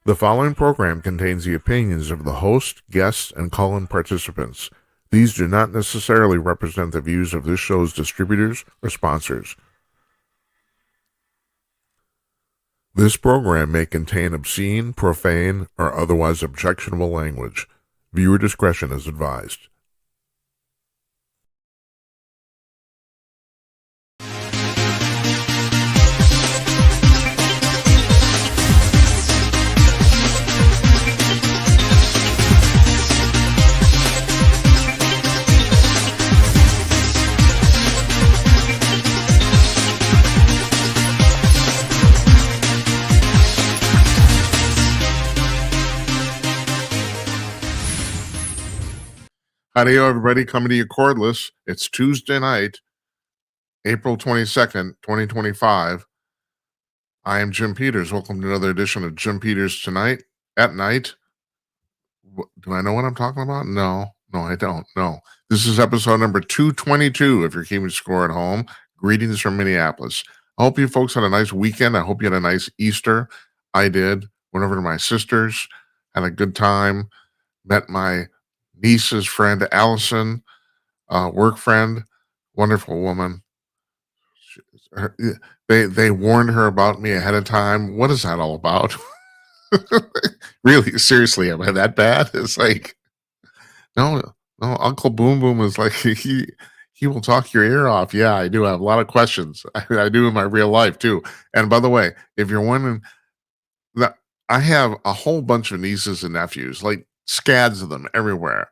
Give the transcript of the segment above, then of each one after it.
The following program contains the opinions of the host, guests, and call-in participants. These do not necessarily represent the views of this show's distributors or sponsors. This program may contain obscene, profane, or otherwise objectionable language. Viewer discretion is advised. Howdy, everybody. Coming to you cordless. It's Tuesday night, April 22nd, 2025. I am Jim Peters. Welcome to another edition of Jim Peters Tonight at Night. Do I know what I'm talking about? No, I don't. No. This is episode number 222, if you're keeping score at home. Greetings from Minneapolis. I hope you folks had a nice weekend. I hope you had a nice Easter. I did. Went over to my sister's, had a good time, met my niece's friend, Allison, work friend, wonderful woman. They warned her about me ahead of time. What is that all about? Really, seriously, am I that bad? It's like, no, Uncle Boom Boom is like, he will talk your ear off. Yeah, I do have a lot of questions. I do in my real life too. And by the way, if you're wondering, that I have a whole bunch of nieces and nephews, like scads of them everywhere.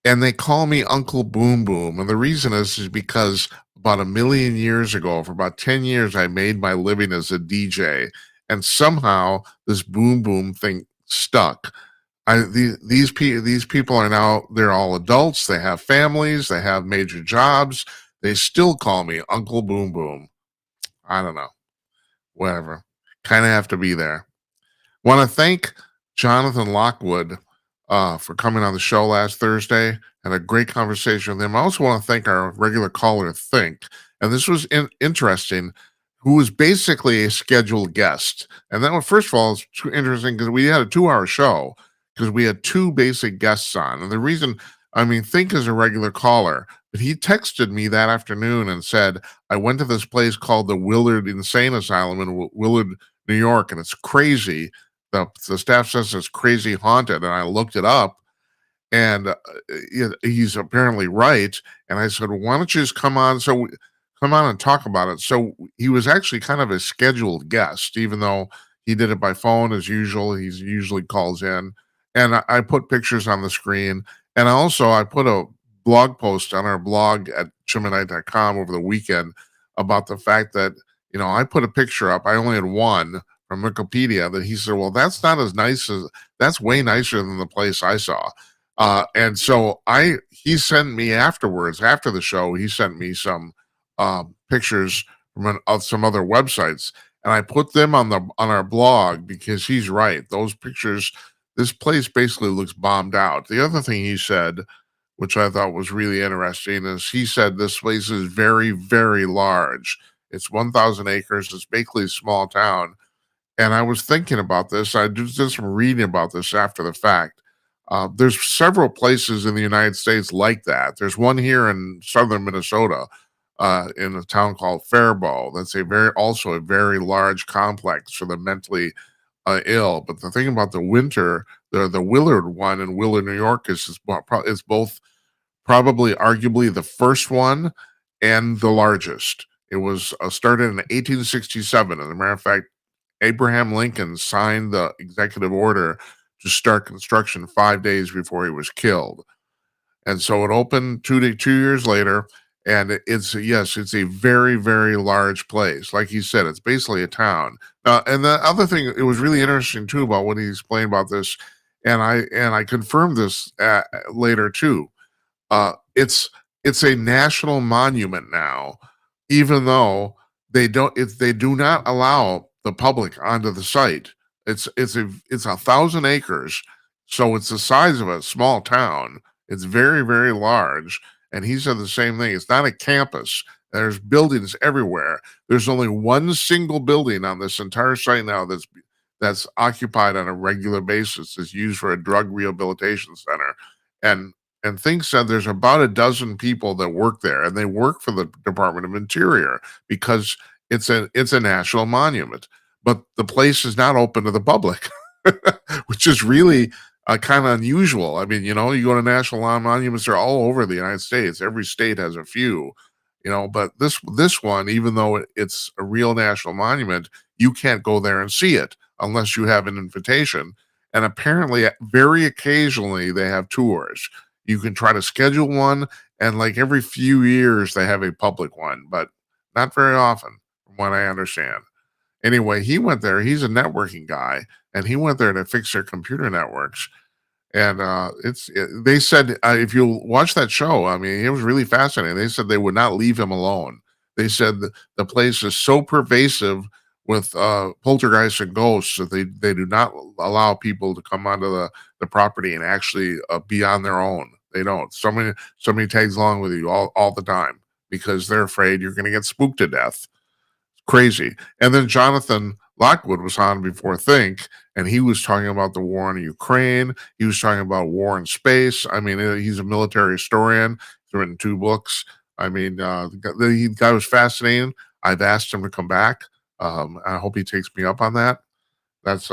And they call me Uncle Boom Boom. And the reason is because about 1,000,000 years ago, for about 10 years, I made my living as a DJ. And somehow this boom boom thing stuck. These people are now, they're all adults. They have families. They have major jobs. They still call me Uncle Boom Boom. I don't know. Whatever. Kind of have to be there. Want to thank Jonathan Lockwood for coming on the show last Thursday. Had a great conversation with him. I also want to thank our regular caller, Think. And this was interesting, who was basically a scheduled guest. And that was, first of all, it's interesting because we had a 2-hour show because we had 2 basic guests on. And the reason, Think is a regular caller, but he texted me that afternoon and said, I went to this place called the Willard Insane Asylum in Willard, New York, and it's crazy. The staff says it's crazy haunted, and I looked it up, and he's apparently right. And I said, "Why don't you just come on? Come on and talk about it." So he was actually kind of a scheduled guest, even though he did it by phone as usual. He usually calls in, and I put pictures on the screen, and I put a blog post on our blog at chimneynight.com over the weekend about the fact that I put a picture up. I only had one from Wikipedia that he said, well, that's not as nice that's way nicer than the place I saw. And so he sent me afterwards, after the show, he sent me some pictures from of some other websites, and I put them on our blog because he's right. Those pictures, this place basically looks bombed out. The other thing he said, which I thought was really interesting, is he said this place is very, very large. It's 1,000 acres. It's basically a small town. And I was thinking about this. I did some reading about this after the fact. There's several places in the United States like that. There's one here in southern Minnesota, in a town called Faribault. That's also a very large complex for the mentally ill. But the thing about the Willard one in Willard, New York, is both probably arguably the first one and the largest. It was started in 1867. As a matter of fact, Abraham Lincoln signed the executive order to start construction 5 days before he was killed. And so it opened 2 years later. And it's a very, very large place. Like he said, it's basically a town. And the other thing, it was really interesting too about what he explained about this, and I confirmed this later too. It's a national monument now, even though they do not allow the public onto the site. It's 1,000 acres, so it's the size of a small town. It's very, very large. And he said the same thing. It's not a campus. There's buildings everywhere. There's only one single building on this entire site now that's occupied on a regular basis, is used for a drug rehabilitation center, and Think said there's about a dozen people that work there, and they work for the Department of Interior because it's a national monument, but the place is not open to the public, which is really kind of unusual. I mean, you go to national monuments; they're all over the United States. Every state has a few, but this one, even though it's a real national monument, you can't go there and see it unless you have an invitation. And apparently, very occasionally, they have tours. You can try to schedule one, and like every few years, they have a public one, but not very often, from what I understand. Anyway, he went there. He's a networking guy, and he went there to fix their computer networks. And they said if you watch that show, I mean, it was really fascinating. They said they would not leave him alone. They said the place is so pervasive with poltergeists and ghosts that they do not allow people to come onto the property and actually be on their own. They don't. Somebody tags along with you all the time because they're afraid you're going to get spooked to death. Crazy. And then Jonathan Lockwood was on before Think, and he was talking about the war in Ukraine. He was talking about war in space. I mean, he's a military historian. He's written 2 books. I mean, the guy was fascinating. I've asked him to come back. I hope he takes me up on that. That's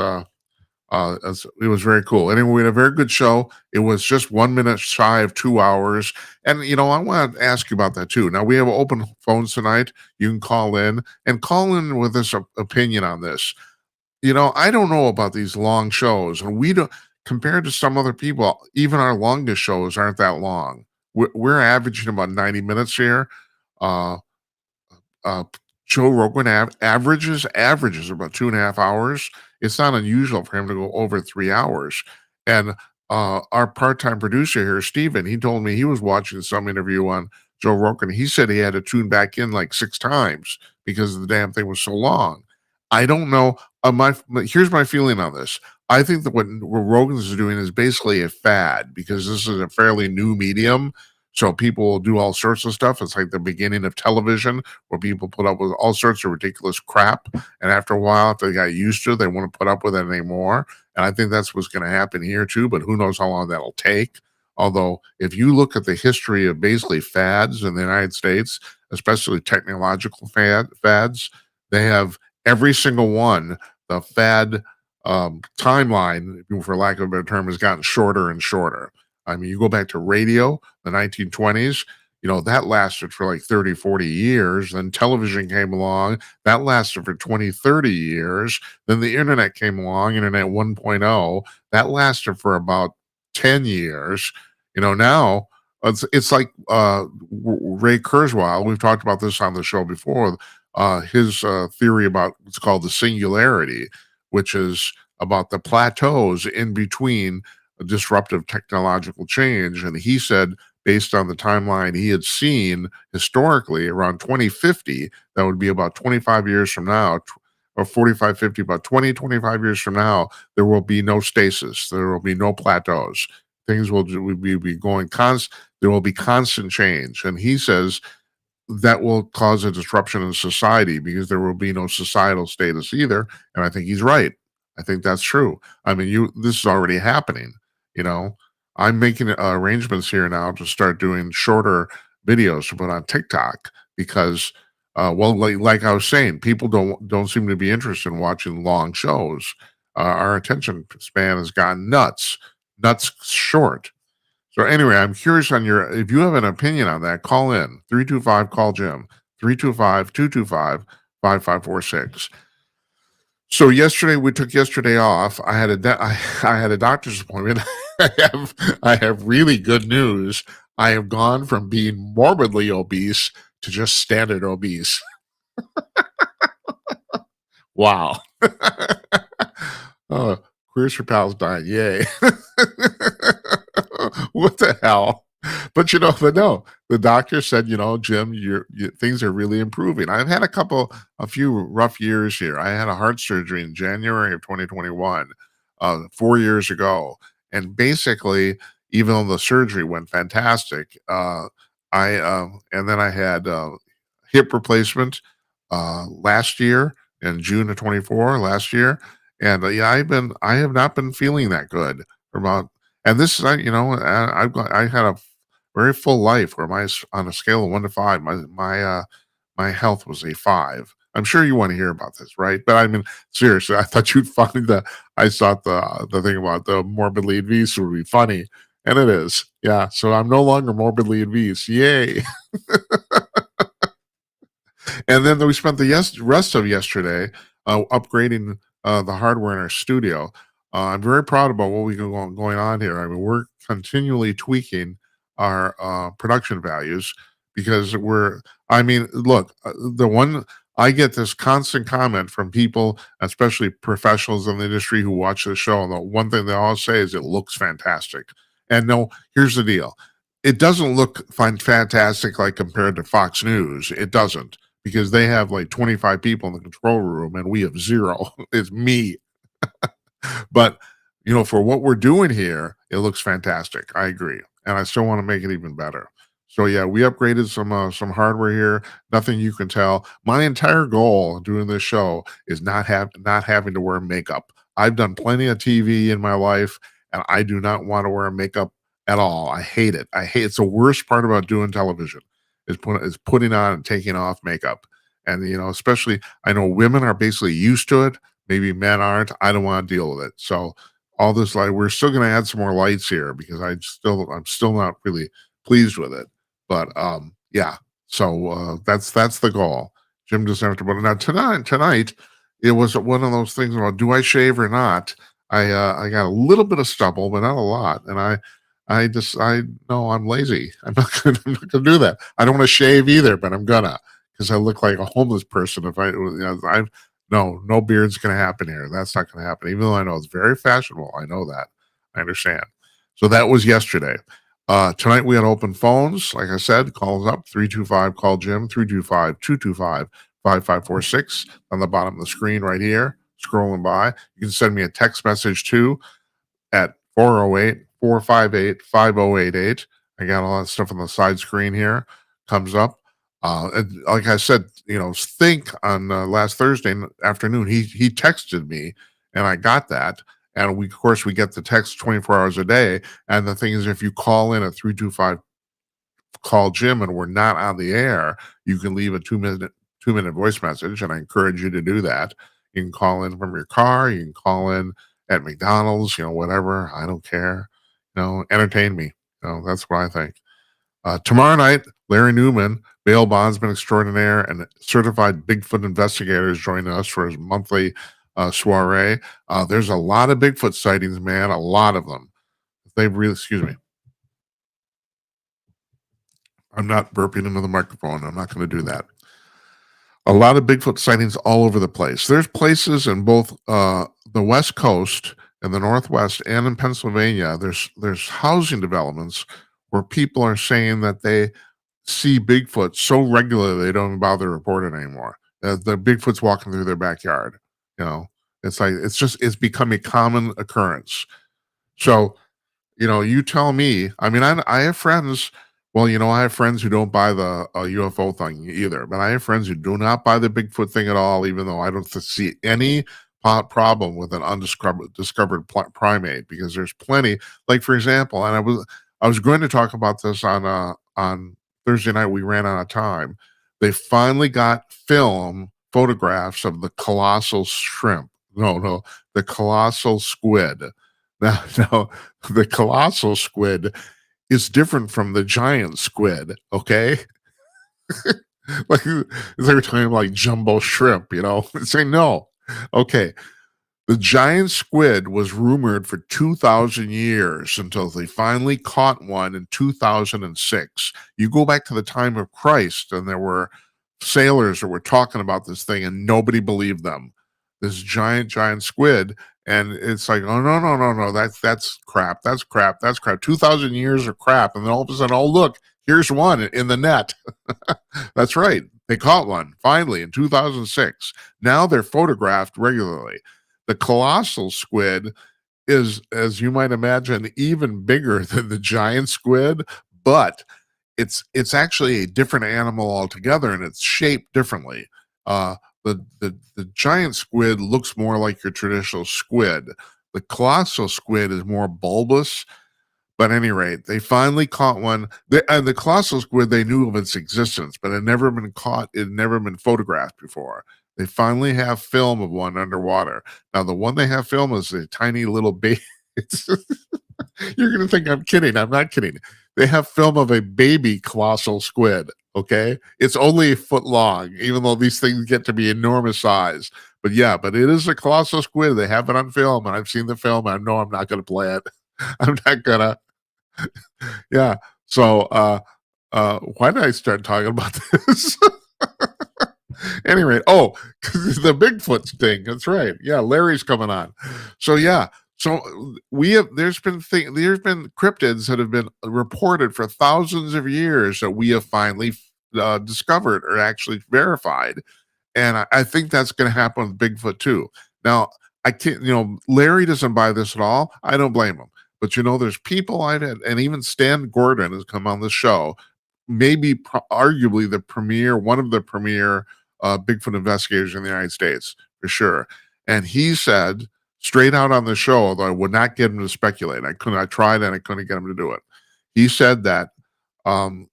it was very cool. Anyway, we had a very good show. It was just 1 minute shy of 2 hours. And, I want to ask you about that too. Now, we have open phones tonight. You can call in with this opinion on this. I don't know about these long shows. And we don't, compared to some other people, even our longest shows aren't that long. We're averaging about 90 minutes here. Uh, uh, Joe Rogan averages about 2.5 hours. It's not unusual for him to go over 3 hours. And our part-time producer here, Steven, he told me he was watching some interview on Joe Rogan. He said he had to tune back in like 6 times because the damn thing was so long. I don't know. Here's my feeling on this. I think that what Rogan's is doing is basically a fad because this is a fairly new medium. So people will do all sorts of stuff. It's like the beginning of television where people put up with all sorts of ridiculous crap. And after a while, if they got used to it, they want to put up with it anymore. And I think that's what's going to happen here too. But who knows how long that'll take. Although, if you look at the history of basically fads in the United States, especially technological fads, they have every single one, the fad timeline, for lack of a better term, has gotten shorter and shorter. I mean, you go back to radio, the 1920s, that lasted for like 30, 40 years. Then television came along, that lasted for 20, 30 years. Then the internet came along, Internet 1.0, that lasted for about 10 years. Now it's like Ray Kurzweil, we've talked about this on the show before, his theory about what's called the singularity, which is about the plateaus in between a disruptive technological change. And he said, based on the timeline he had seen historically around 2050, that would be about 25 years from now, or 45, 50, about 20, 25 years from now, there will be no stasis. There will be no plateaus. Things will be going there will be constant change. And he says that will cause a disruption in society because there will be no societal status either. And I think he's right. I think that's true. I mean, this is already happening. You know, I'm making arrangements here now to start doing shorter videos to put on TikTok because, well, like I was saying, people don't seem to be interested in watching long shows. Our attention span has gone nuts short. So anyway, I'm curious on if you have an opinion on that, call in 325 call Jim 325-225-5546. So yesterday we took yesterday off. I had I had a doctor's appointment. I have really good news. I have gone from being morbidly obese to just standard obese. Wow. Oh, Queers for Palestine. Yay. What the hell? But no, the doctor said, Jim, things are really improving. I've had a few rough years here. I had a heart surgery in January of 2021, 4 years ago. And basically, even though the surgery went fantastic, and then I had hip replacement last year in June of 24 last year. And yeah, I have not been feeling that good for about, and this is, I had a very full life where on a scale of 1 to 5, my health was a 5. I'm sure you want to hear about this, right? But I mean, seriously, I thought you'd find I thought the thing about the morbidly obese would be funny, and it is. Yeah, so I'm no longer morbidly obese. Yay! And then we spent the rest of yesterday upgrading the hardware in our studio. I'm very proud about what we got going on here. I mean, we're continually tweaking our production values because I mean, look, the one I get this constant comment from people, especially professionals in the industry who watch the show. And the one thing they all say is it looks fantastic. And no, here's the deal. It doesn't look fantastic like compared to Fox News. It doesn't, because they have like 25 people in the control room and we have zero. It's me. But for what we're doing here, it looks fantastic. I agree, and I still want to make it even better. So yeah, we upgraded some hardware here. Nothing you can tell. My entire goal doing this show is not having to wear makeup. I've done plenty of TV in my life, and I do not want to wear makeup at all. I hate it. I hate it's the worst part about doing television is putting on and taking off makeup. And especially I know women are basically used to it. Maybe men aren't. I don't want to deal with it. So all this light, we're still going to add some more lights here because I'm still not really pleased with it. But yeah. So that's the goal. Jim just after, but now tonight it was one of those things about do I shave or not? I got a little bit of stubble, but not a lot, and I no, I'm lazy. I'm not gonna do that. I don't want to shave either, but I'm gonna because I look like a homeless person if I no beard's gonna happen here. That's not gonna happen. Even though I know it's very fashionable. I know that. I understand. So that was yesterday. Tonight we had open phones. Like I said, calls up 325 call Jim 325-225-5546 on the bottom of the screen right here. Scrolling by. You can send me a text message too at 408-458-5088. I got all that stuff on the side screen here. Comes up. And like I said, Think on last Thursday afternoon, he texted me and I got that. And of course, we get the text 24 hours a day. And the thing is, if you call in at 325 call Jim and we're not on the air, you can leave a 2-minute voice message. And I encourage you to do that. You can call in from your car. You can call in at McDonald's, whatever. I don't care. Entertain me. That's what I think. Tomorrow night, Larry Newman, bail bondsman extraordinaire and certified Bigfoot investigator, is joining us for his monthly soiree. There's a lot of Bigfoot sightings, man. A lot of them. Excuse me. I'm not burping into the microphone. I'm not going to do that. A lot of Bigfoot sightings all over the place. There's places in both the West Coast and the Northwest and in Pennsylvania. There's housing developments where people are saying that they see Bigfoot so regularly they don't even bother to report it anymore. The Bigfoot's walking through their backyard. It's like it's become a common occurrence. So you tell me. I mean, I have friends. Well, I have friends who don't buy the UFO thing either, but I have friends who do not buy the Bigfoot thing at all, even though I don't see any problem with an discovered primate, because there's plenty. Like for example, and I was going to talk about this on Thursday night. We ran out of time. They finally got photographs of the colossal shrimp. No, the colossal squid. Now, the colossal squid is different from the giant squid, okay? Like it's like we're talking like jumbo shrimp, Say no. Okay. The giant squid was rumored for 2,000 years until they finally caught one in 2006. You go back to the time of Christ, and there were sailors that were talking about this thing, and nobody believed them. This giant squid, and it's like, oh no, that's crap, that's crap, that's crap. 2,000 years of crap, and then all of a sudden, oh look, here's one in the net. That's right, they caught one finally in 2006. Now they're photographed regularly. The colossal squid is, as you might imagine, even bigger than the giant squid, but it's actually a different animal altogether, and it's shaped differently. The giant squid looks more like your traditional squid. The colossal squid is more bulbous, but at any rate, they finally caught one. And the colossal squid, they knew of its existence, but it had never been caught. It had never been photographed before. They finally have film of one underwater. Now, the one they have film is a tiny little baby. You're going to think I'm kidding. I'm not kidding. They have film of a baby colossal squid. Okay. It's only a foot long, even though these things get to be enormous size. But yeah, but it is a colossal squid. They have it on film, and I've seen the film. I know I'm not going to play it. I'm not gonna. Yeah. So, why did I start talking about this? Anyway, oh, 'cause the Bigfoot thing. That's right. Yeah, Larry's coming on. So yeah, so we have there's been cryptids that have been reported for thousands of years that we have finally discovered or actually verified, and I think that's going to happen with Bigfoot too. Now, I can't, Larry doesn't buy this at all. I don't blame him. But there's people and even Stan Gordon has come on the show, maybe arguably one of the premier Bigfoot investigators in the United States for sure. And he said straight out on the show, although I would not get him to speculate, I tried and I couldn't get him to do it. He said that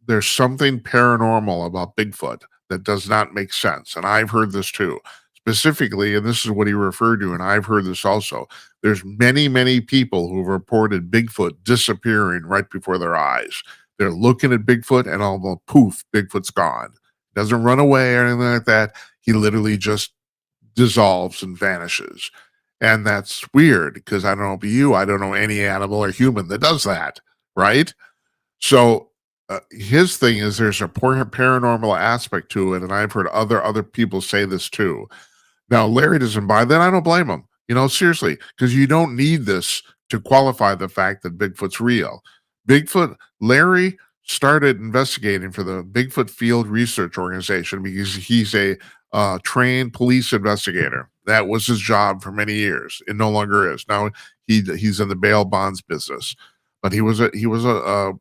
there's something paranormal about Bigfoot that does not make sense. And I've heard this too. Specifically, and this is what he referred to, and I've heard this also. There's many, many people who've reported Bigfoot disappearing right before their eyes. They're looking at Bigfoot and almost poof, Bigfoot's gone. Doesn't run away or anything like that. He literally just dissolves and vanishes. And that's weird because I don't know about you, I don't know any animal or human that does that, right? So his thing is there's a paranormal aspect to it, and I've heard other people say this too. Now, Larry doesn't buy that. I don't blame him. Seriously, because you don't need this to qualify the fact that Bigfoot's real. Larry started investigating for the Bigfoot Field Research Organization because he's a trained police investigator. That was his job for many years. It no longer is. Now he's in the bail bonds business, but he was a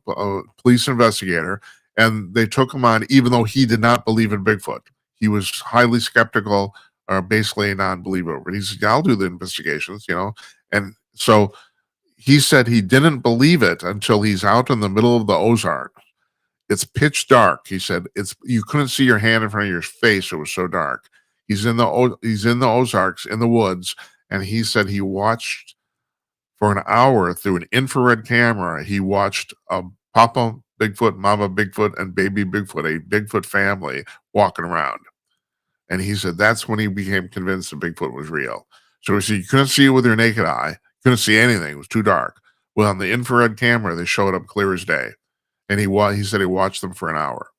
police investigator, and they took him on even though he did not believe in Bigfoot. He was highly skeptical, or basically a non-believer. But he said, "Yeah, I'll do the investigations." And so he said he didn't believe it until he's out in the middle of the Ozarks. It's pitch dark. He said you couldn't see your hand in front of your face. It was so dark. He's in the Ozarks in the woods, and he said he watched for an hour through an infrared camera. He watched Papa Bigfoot, Mama Bigfoot, and Baby Bigfoot, a Bigfoot family walking around. And he said that's when he became convinced that Bigfoot was real. So he said you couldn't see it with your naked eye, couldn't see anything. It was too dark. Well, on the infrared camera, they showed up clear as day. And he said he watched them for an hour.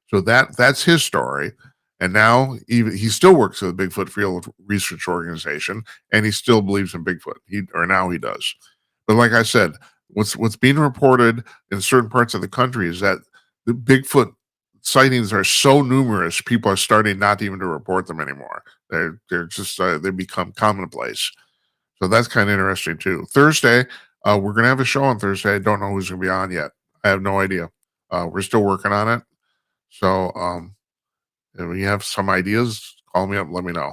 So that's his story. And now he still works at the Bigfoot Field Research Organization, and he still believes in Bigfoot. Now he does. But like I said, what's being reported in certain parts of the country is that the Bigfoot sightings are so numerous, people are starting not even to report them anymore. They're just they become commonplace. So that's kind of interesting too. Thursday, we're gonna have a show on Thursday. I don't know who's gonna be on yet. I have no idea. We're still working on it. So if you have some ideas, call me up. Let me know.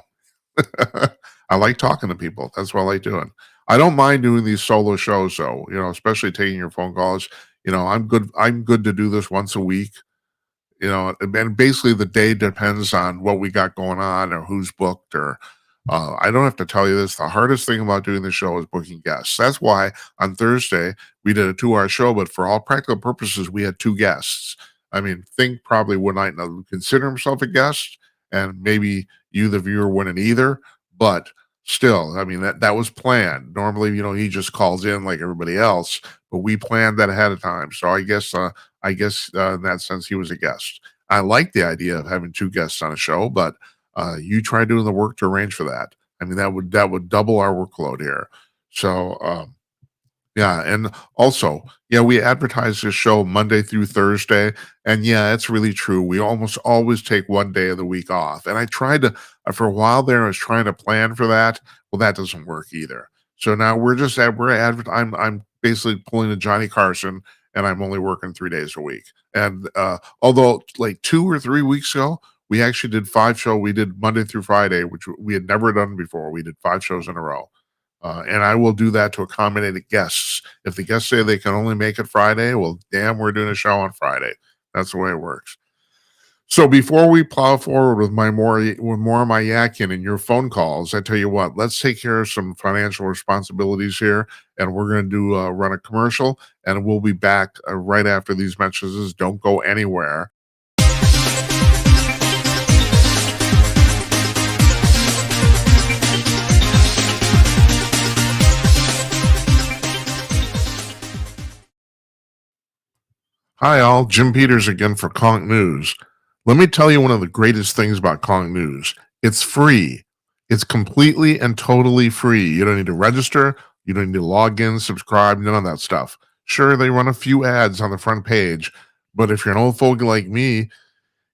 I like talking to people. That's what I like doing. I don't mind doing these solo shows though. Especially taking your phone calls. I'm good. I'm good to do this once a week. And basically the day depends on what we got going on or who's booked or I don't have to tell you this. The hardest thing about doing the show is booking guests. That's why on Thursday we did a 2-hour show, but for all practical purposes, we had 2 guests. I mean, Think probably would not consider himself a guest, and maybe you, the viewer, wouldn't either. But still, I mean, that was planned. Normally, he just calls in like everybody else, but we planned that ahead of time. So I guess in that sense, he was a guest. I like the idea of having 2 guests on a show, but you try doing the work to arrange for that. I mean, that would double our workload here. So yeah, and also, yeah, we advertise this show Monday through Thursday, and yeah, it's really true. We almost always take one day of the week off, and I tried to for a while there. I was trying to plan for that. Well, that doesn't work either. So now I'm basically pulling a Johnny Carson, and I'm only working 3 days a week. And although like 2 or 3 weeks ago, We actually did 5 show we did Monday through Friday, which we had never done before. We did 5 shows in a row. And I will do that to accommodate the guests. If the guests say they can only make it Friday, well, damn, we're doing a show on Friday. That's the way it works. So before we plow forward with more of my yakking and your phone calls, I tell you what, let's take care of some financial responsibilities here, and we're going to do run a commercial, and we'll be back right after these messages. Don't go anywhere. Hi, all. Jim Peters again for Conch News. Let me tell you one of the greatest things about Conch News. It's free. It's completely and totally free. You don't need to register. You don't need to log in, subscribe, none of that stuff. Sure, they run a few ads on the front page, but if you're an old fogey like me,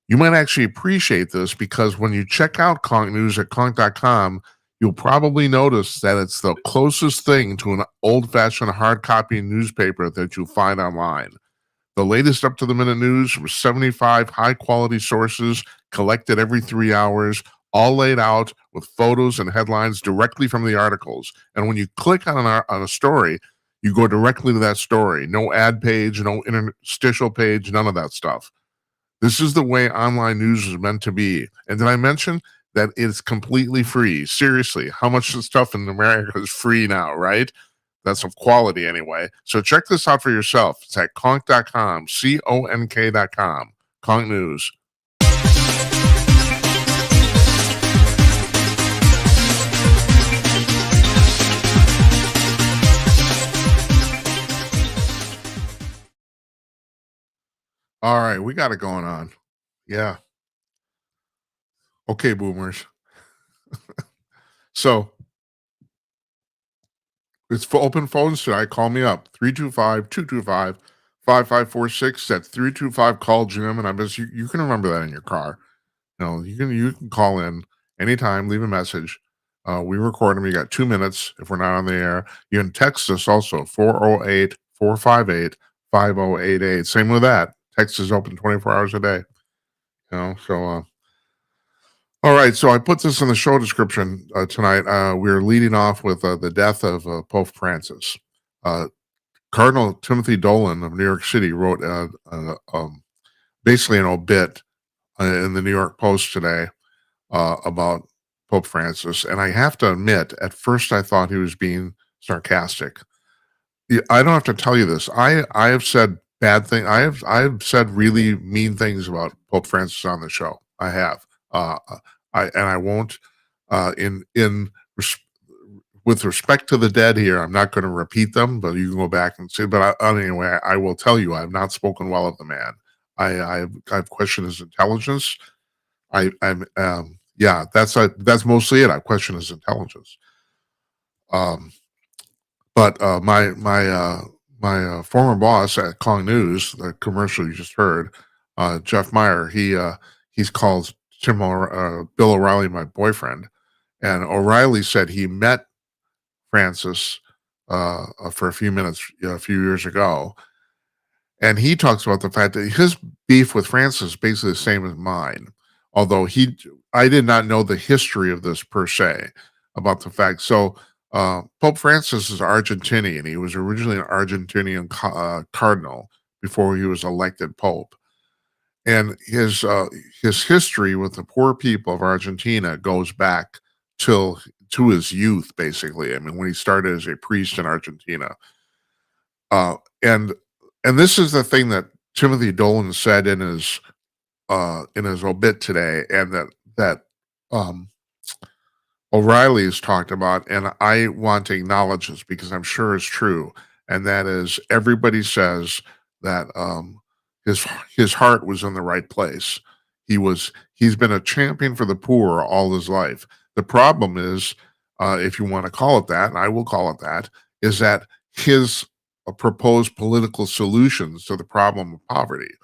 you might actually appreciate this because when you check out Conch News at conch.com, you'll probably notice that it's the closest thing to an old fashioned hard copy newspaper that you'll find online. The latest up to the minute news from 75 high quality sources collected every 3 hours, all laid out with photos and headlines directly from the articles. And when you click on a story, you go directly to that story. No ad page, no interstitial page, none of that stuff. This is the way online news is meant to be. And did I mention that it's completely free? Seriously, how much of the stuff in America is free now, right? That's of quality anyway. So check this out for yourself. It's at conch.com, CONK.com. Conch News. All right, we got it going on. Yeah. Okay, boomers. So it's for open phones tonight. Call me up 325-225-5546. That's 325 call Jim. And I bet you can remember that in your car. You can call in anytime, leave a message. We record them. You got 2 minutes if we're not on the air. You can text us also 408-458-5088. Same with that. Text is open 24 hours a day. All right, so I put this in the show description tonight. We're leading off with the death of Pope Francis. Uh, Cardinal Timothy Dolan of New York City wrote basically an obit in the New York Post today about Pope Francis. And I have to admit, at first I thought he was being sarcastic. I don't have to tell you this. I have said bad things. I have said really mean things about Pope Francis on the show. I have. I won't. In with respect to the dead here, I'm not going to repeat them, but you can go back and see. But anyway, I will tell you, I have not spoken well of the man. I've questioned his intelligence. Yeah, that's mostly it. I question his intelligence. Um, but my former boss at Kong News, the commercial you just heard, Jeff Meyer, he's called Bill O'Reilly my boyfriend, and O'Reilly said he met Francis for a few minutes a few years ago, and he talks about the fact that his beef with Francis is basically the same as mine. Although I did not know the history of this per se about the fact. So Pope Francis is Argentinian. He was originally an Argentinian cardinal before he was elected pope, and his history with the poor people of Argentina goes back to his youth, basically. I mean, when he started as a priest in Argentina, uh, and and this is the thing that Timothy Dolan said in his obit today, and that um, O'Reilly has talked about, and I want to acknowledge this because I'm sure it's true, and that is everybody says that his his heart was in the right place. He's been a champion for the poor all his life. The problem is, if you want to call it that, and I will call it that, is that his proposed political solutions to the problem of poverty,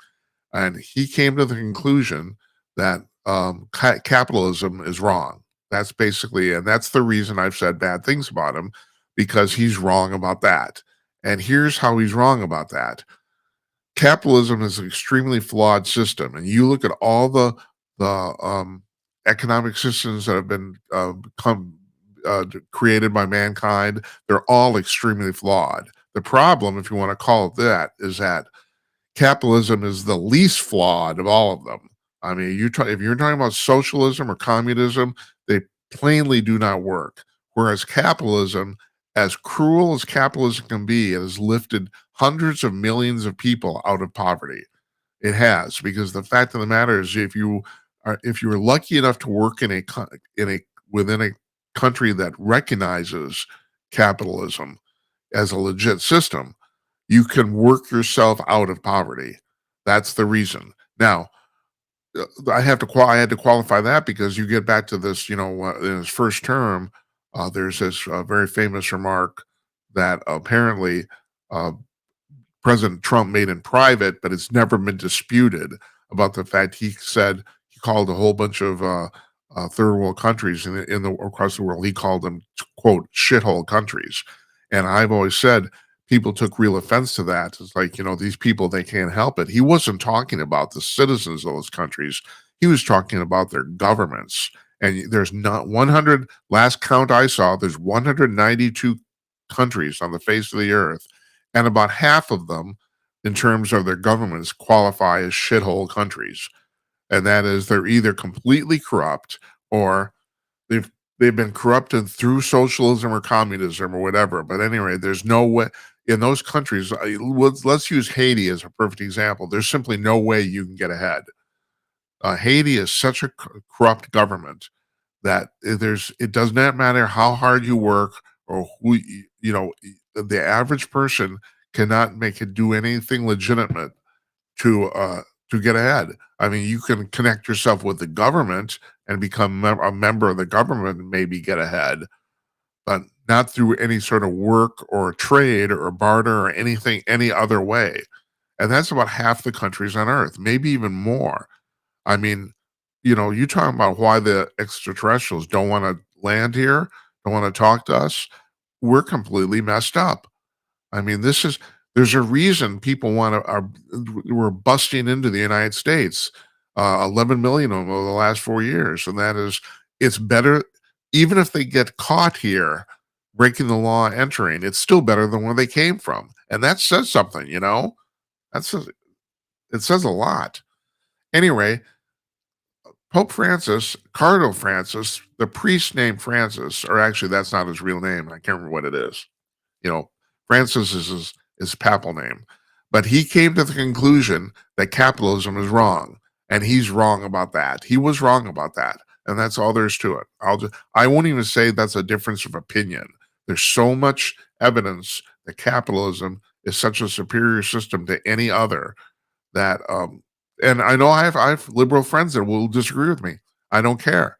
and he came to the conclusion that capitalism is wrong. That's basically, and that's the reason I've said bad things about him, because he's wrong about that. And here's how he's wrong about that. Capitalism is an extremely flawed system, and you look at all the economic systems that have been created by mankind, they're all extremely flawed. The problem, if you want to call it that, is that capitalism is the least flawed of all of them. I mean, if you're talking about socialism or communism, they plainly do not work. Whereas capitalism, as cruel as capitalism can be, it has lifted hundreds of millions of people out of poverty. It has, because the fact of the matter is, if you are lucky enough to work in a within a country that recognizes capitalism as a legit system, you can work yourself out of poverty. That's the reason. Now, I had to qualify that because you get back to this, in his first term, there's this very famous remark that apparently uh, President Trump made in private, but it's never been disputed about the fact he said he called a whole bunch of third world countries in the across the world. He called them quote shithole countries, and I've always said people took real offense to that. It's like these people they can't help it. He wasn't talking about the citizens of those countries. He was talking about their governments. And there's not 100. Last count I saw, there's 192 countries on the face of the earth, and about half of them, in terms of their governments, qualify as shithole countries. And that is they're either completely corrupt or they've they've been corrupted through socialism or communism or whatever. But anyway, there's no way in those countries. Let's use Haiti as a perfect example. There's simply no way you can get ahead. Haiti is such a corrupt government that it does not matter how hard you work or the average person cannot make it do anything legitimate to get ahead. I mean, you can connect yourself with the government and become a member of the government and maybe get ahead, but not through any sort of work or trade or barter or anything any other way. And that's about half the countries on earth, maybe even more. I mean, you talking about why the extraterrestrials don't want to land here, don't want to talk to us. We're completely messed up. I mean, there's a reason people want to are we're busting into the United States, 11 million of them over the last 4 years, and that is it's better even if they get caught here breaking the law entering, it's still better than where they came from, and that says something, That says it says a lot. Anyway, Pope Francis, Cardinal Francis, the priest named Francis, or actually that's not his real name. I can't remember what it is. You know, Francis is his papal name. But he came to the conclusion that capitalism is wrong. And he's wrong about that. He was wrong about that. And that's all there is to it. I won't even say that's a difference of opinion. There's so much evidence that capitalism is such a superior system to any other that and I know I have liberal friends that will disagree with me. I don't care.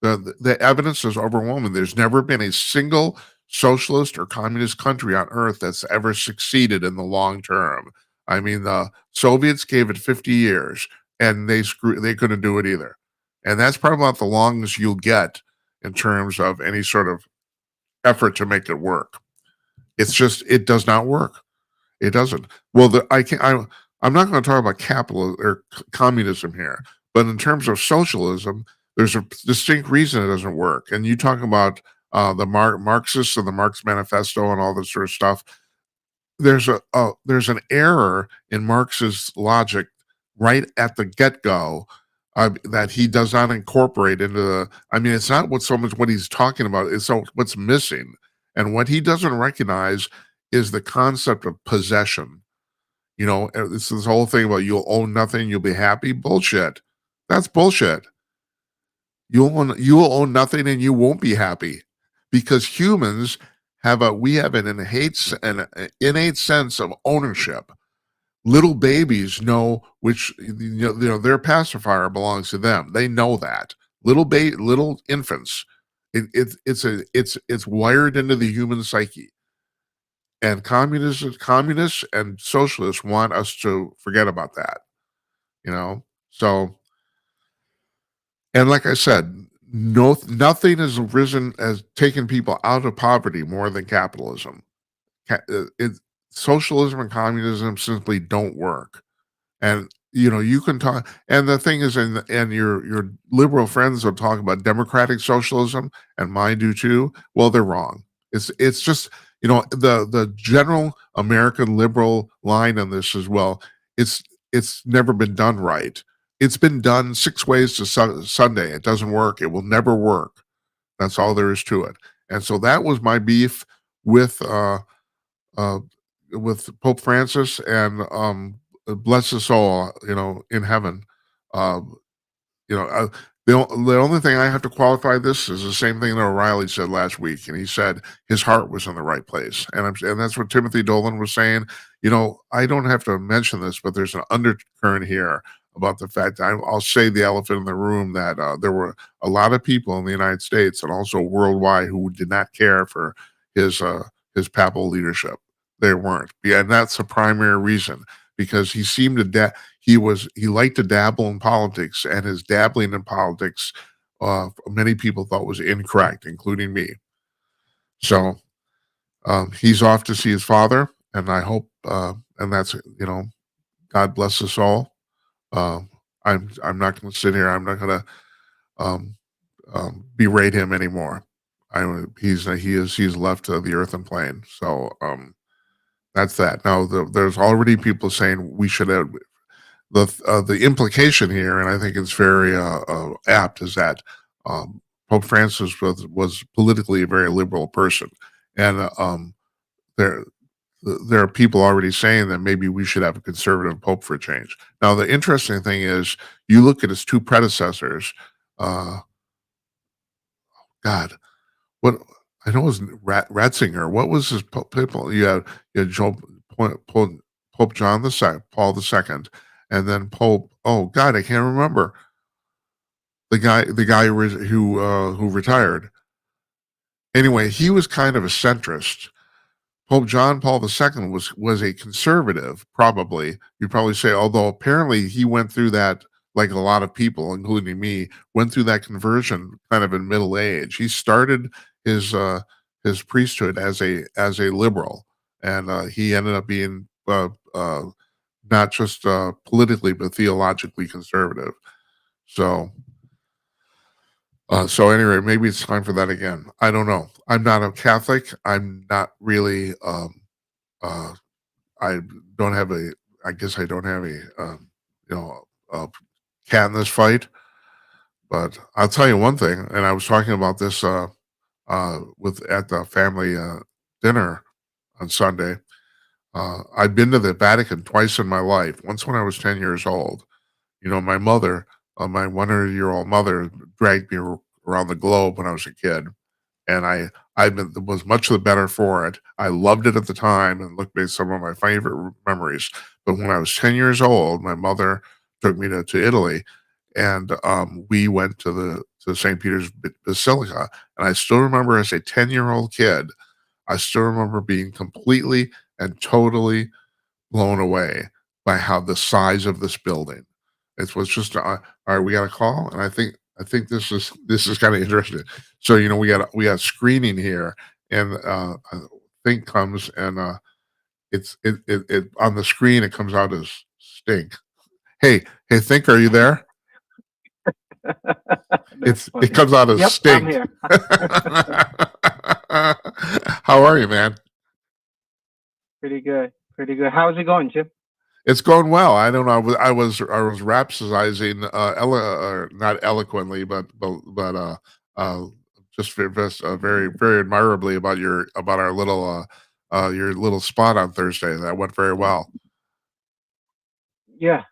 The evidence is overwhelming. There's never been a single socialist or communist country on earth that's ever succeeded in the long term. I mean, the Soviets gave it 50 years and they couldn't do it either. And that's probably about the longest you'll get in terms of any sort of effort to make it work. It's just it does not work. It doesn't. Well, I'm not going to talk about capital or communism here, but in terms of socialism, there's a distinct reason it doesn't work. And you talk about the Marxists and the Marx Manifesto and all this sort of stuff. There's an error in Marx's logic right at the get go that he does not incorporate into the. I mean, it's not what so much what he's talking about. It's what's missing, and what he doesn't recognize is the concept of possession. It's this whole thing about you'll own nothing, you'll be happy. Bullshit. That's bullshit. You'll own nothing and you won't be happy because humans we have an innate sense of ownership. Little babies know which their pacifier belongs to them. They know that. Little infants. It's wired into the human psyche. And communists and socialists want us to forget about that, you know? So, and like I said, nothing has taken people out of poverty more than capitalism. Socialism and communism simply don't work. And you can talk, and the thing is, and your liberal friends will talk about democratic socialism, and mine do too. Well, they're wrong. It's just, the general American liberal line on this as well. It's it's never been done right. It's been done six ways to Sunday. It doesn't work. It will never work. That's all there is to it. And so that was my beef with uh, with Pope Francis, and bless his soul, in heaven. Uh, you know, uh, the only thing I have to qualify this is the same thing that O'Reilly said last week, and he said his heart was in the right place, and that's what Timothy Dolan was saying. I don't have to mention this, but there's an undercurrent here about the fact that I'll say the elephant in the room, that there were a lot of people in the United States and also worldwide who did not care for his uh, his papal leadership. They weren't, yeah, and that's the primary reason, because he seemed to he liked to dabble in politics, and his dabbling in politics, many people thought was incorrect, including me. So he's off to see his father, and I hope, and that's, God bless us all. I'm not going to sit here. I'm not going to um, berate him anymore. He's left the earth and plane. So that's that. Now there's already people saying we should have the implication here, and I think it's very apt, is that Pope Francis was politically a very liberal person, and there there are people already saying that maybe we should have a conservative pope for a change. Now, the interesting thing is, you look at his two predecessors. Uh, God, what I know is Ratzinger. What was his people? You had Pope John the Second, Paul the Second, and then Pope. Oh God, I can't remember the guy who retired. Anyway, he was kind of a centrist. Pope John Paul II was a conservative, probably. You'd probably say, although apparently he went through that, like a lot of people, including me, went through that conversion kind of in middle age. He started his his priesthood as a liberal, and he ended up being not just politically but theologically conservative. So so anyway, maybe it's time for that again. I don't know. I'm not a Catholic. I'm not really. Uh, I don't have a. I guess I don't have you know, a cat in this fight. But I'll tell you one thing, and I was talking about this with at the family dinner on Sunday. I've been to the Vatican twice in my life. Once when I was 10 years old. My mother, my 100-year-old mother, dragged me around the globe when I was a kid, and was much the better for it. I loved it at the time, and looked at some of my favorite memories. But when I was 10 years old, my mother took me to Italy, and we went to St. Peter's Basilica, and I still remember as a 10-year-old kid, I still remember being completely and totally blown away by how the size of this building. It was just, all right, we got a call, and I think this is kind of interesting. So we got screening here, and a thing comes, and it on the screen it comes out as stink. Hey, think, are you there? That's It funny. comes out as Yep, I'm stink. here. How are you, man? Pretty good. Pretty good. How's it going, Jim? It's going well. I don't know. I was rhapsodizing, not eloquently, uh, just very very admirably about your little spot on Thursday. That went very well. Yeah,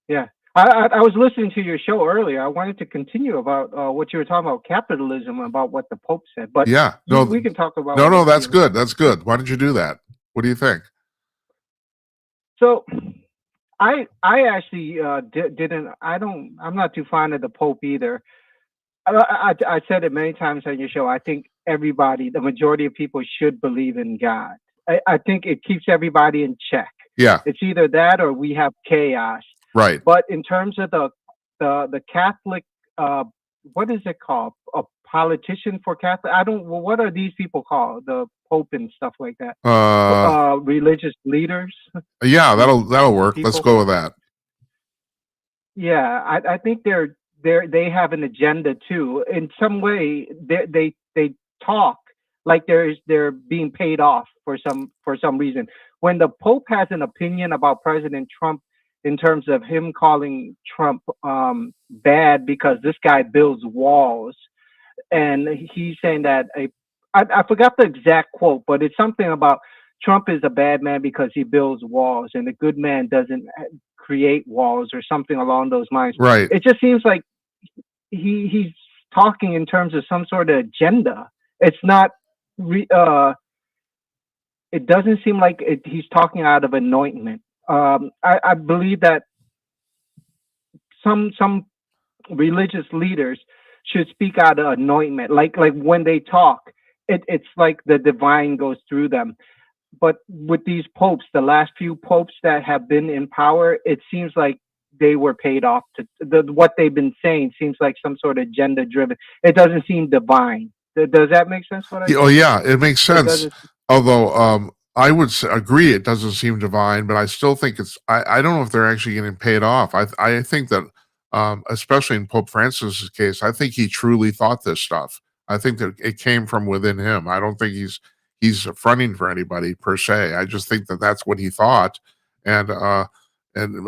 yeah. I was listening to your show earlier. I wanted to continue about what you were talking about capitalism, about what the Pope said, but Yeah. we No, can talk about no, no. whatever That's you. good. That's good. Why did you do that? What do you think? So I actually didn't. I don't. I'm not too fond of the Pope either. I said it many times on your show. I think everybody, the majority of people, should believe in God. I think it keeps everybody in check. Yeah. It's either that or we have chaos. Right. But in terms of the Catholic, uh, what is it called? A politician for Catholic? I don't. Well, what are these people called? The Pope and stuff like that. Uh. Religious leaders, Yeah. That'll work. Let's people. go with that. yeah, I think they have an agenda too. In some way, they talk like they're being paid off for some reason. When the Pope has an opinion about President Trump in terms of him calling Trump bad because this guy builds walls, and he's saying that I forgot the exact quote, but it's something about Trump is a bad man because he builds walls, and a good man doesn't create walls, or something along those lines. Right. It just seems like he's talking in terms of some sort of agenda. It's not. Re, it doesn't seem like he's talking out of anointment. I believe that some religious leaders should speak out of anointment. Like when they talk, it's like the divine goes through them. But with these popes, the last few popes that have been in power, it seems like they were paid off to what they've been saying seems like some sort of agenda driven. It doesn't seem divine. Does that make sense what I Oh say? yeah, it makes It sense. doesn't. Although I would agree it doesn't seem divine, but I still think it's. I don't know if they're actually getting paid off. I think that especially in Pope Francis's case, I think he truly thought this stuff. I think that it came from within him. I don't think he's fronting for anybody per se. I just think that that's what he thought, and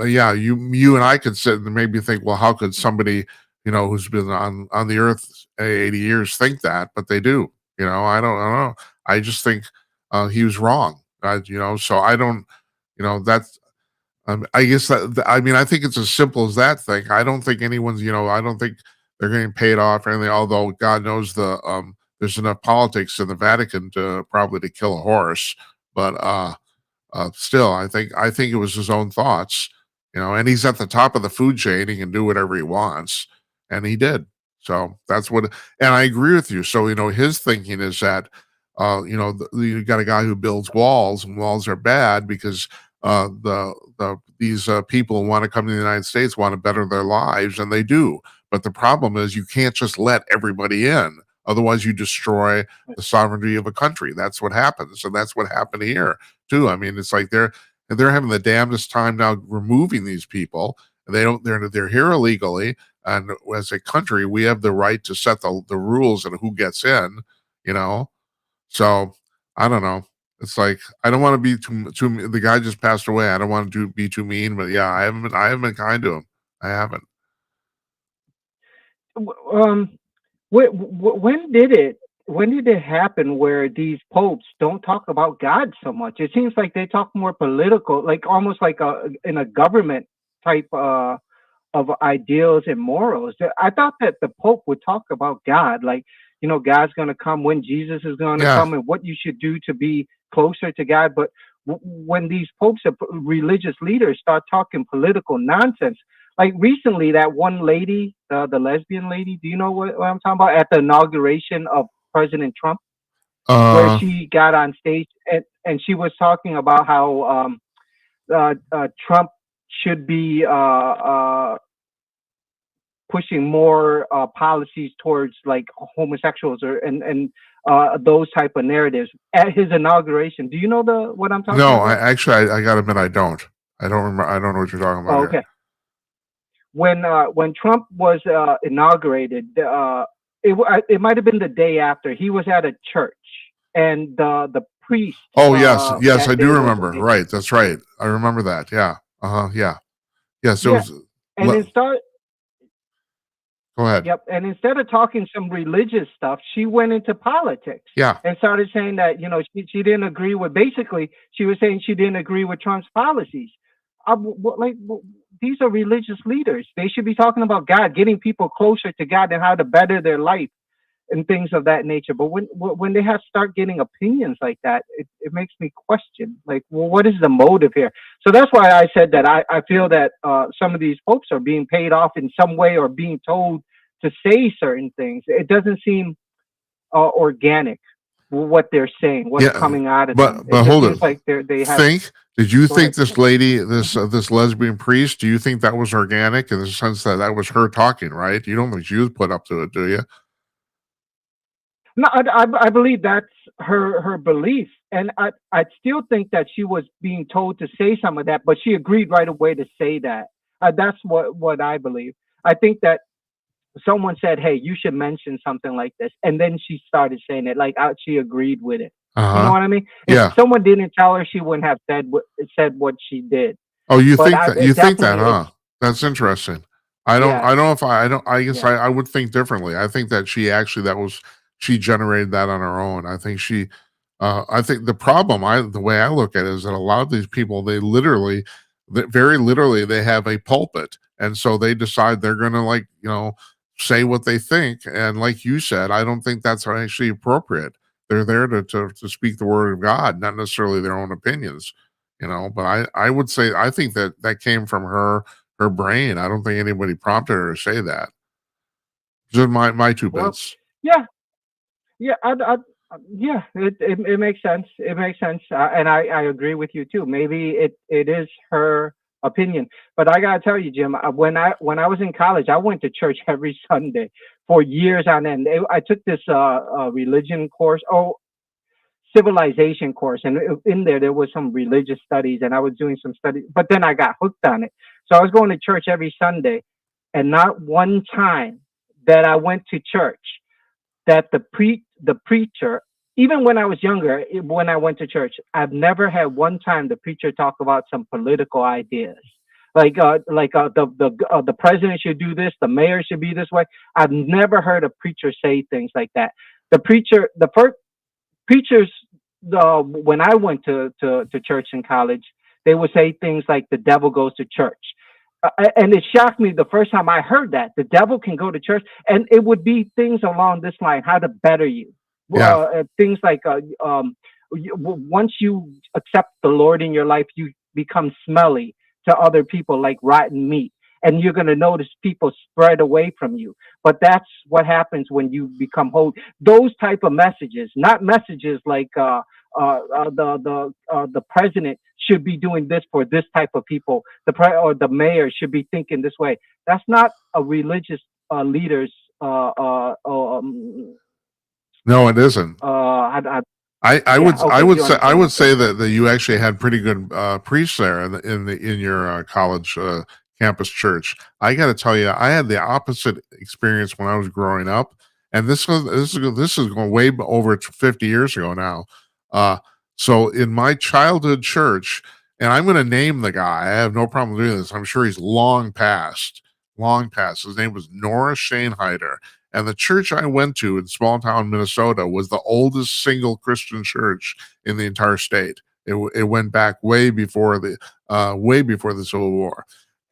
yeah, you and I could sit and maybe think, well, how could somebody who's been on the earth 80 years think that? But they do. I don't know. I just think he was wrong. So I don't. That's. I guess I mean, I think it's as simple as that thing. I don't think anyone's. I don't think they're getting paid off or anything. Although God knows there's enough politics in the Vatican to probably to kill a horse. But still, I think it was his own thoughts. And he's at the top of the food chain. He can do whatever he wants, and he did. So that's what. And I agree with you. So his thinking is that you got a guy who builds walls, and walls are bad because these people who want to come to the United States want to better their lives, and they do. But the problem is you can't just let everybody in. Otherwise, you destroy the sovereignty of a country. That's what happens, and that's what happened here too. I mean, it's like they're having the damnedest time now removing these people. They don't. They're here illegally, and as a country, we have the right to set the rules and who gets in. You know, so I don't know. It's like I don't want to be too. The guy just passed away. I don't want to be too mean, but yeah, I haven't been kind to him. I haven't. Um, when did it happen where these popes don't talk about God so much? It seems like they talk more political, like almost like in a government type of ideals and morals. I thought that the Pope would talk about God, like, God's going to come, when Jesus is going to Yeah. come, and what you should do to be closer to God. But when these popes are religious leaders start talking political nonsense, like recently, that one lady, the lesbian lady, do you know what I'm talking about? At the inauguration of President Trump, where Uh. she got on stage, and she was talking about how Trump should be pushing more policies towards like homosexuals or and those type of narratives at his inauguration. Do you know what I'm talking No, I about? actually I gotta admit I don't. I don't remember. I don't know what you're talking about Oh, here. okay. When Trump was inaugurated, it might have been the day after. He was at a church, and the priest Oh yes, yes, I that do day was remember. Right, that's right. I remember that. Yeah. Yeah. Yes, it yeah, was. and Go ahead. yep. And instead of talking some religious stuff, she went into politics Yeah. and started saying that, she didn't agree with, basically, she was saying she didn't agree with Trump's policies. These are religious leaders. They should be talking about God, getting people closer to God and how to better their life and things of that nature. But when they have start getting opinions like that, it makes me question, like, well, what is the motive here? So that's why I said that I feel that some of these popes are being paid off in some way or being told to say certain things. It doesn't seem organic what they're saying, what's Yeah. coming out of them. But It just hold seems it. like they have. Think. Did you Go ahead. think this lady, this Mhm. this lesbian priest? Do you think that was organic in the sense that that was her talking? Right. You don't think she was put up to it, do you? No, I believe that's her belief, and I still think that she was being told to say some of that, but she agreed right away to say that. That's what I believe. I think that someone said, "Hey, you should mention something like this," and then she started saying it like she agreed with it. You know Uh-huh. what I mean? If Yeah. someone didn't tell her, she wouldn't have said what she did. Oh, you But think I that? You it think that, definitely it's huh? That's interesting. I don't. yeah, I don't know if I. I don't. I guess yeah. I would think differently. I think that she actually that was she generated that on her own. I think she. I think the problem. The way I look at it is that a lot of these people they literally, very literally, they have a pulpit, and so they decide they're going to like say what they think. And like you said, I don't think that's actually appropriate. They're there to speak the word of God, not necessarily their own opinions. But I would say I think that that came from her brain. I don't think anybody prompted her to say that. Just my two Well, bits. yeah, yeah. Yeah. It makes sense. It makes sense, and I agree with you too. Maybe it is her opinion, but I gotta tell you, Jim, when I was in college, I went to church every Sunday for years on end. I took this religion course. Oh, civilization course, and in there was some religious studies, and I was doing some studies, but then I got hooked on it. So I was going to church every Sunday, and not one time that I went to church that the preacher, even when I was younger, when I went to church, I've never had one time the preacher talk about some political ideas. The president should do this, the mayor should be this way. I've never heard a preacher say things like that. The first preachers, when I went to church in college, they would say things like the devil goes to church. And it shocked me the first time I heard that the devil can go to church, and it would be things along this line: how to better you, Yeah. things like once you accept the Lord in your life, you become smelly to other people like rotten meat, and you're going to notice people spread away from you. But that's what happens when you become holy. Those type of messages, not messages like the president should be doing this for this type of people. Or the mayor should be thinking this way. That's not a religious leader's. No, it isn't. I, I yeah, would I okay, would you say I understand what would I'm saying. say that you actually had pretty good priests there in your college campus church. I got to tell you, I had the opposite experience when I was growing up, and this is going way over 50 years ago now. Uh, so in my childhood church, and I'm going to name the guy. I have no problem doing this. I'm sure he's long past, long past. His name was Norris Shanehider, and the church I went to in small town Minnesota was the oldest single Christian church in the entire state. It went back way before the Civil War,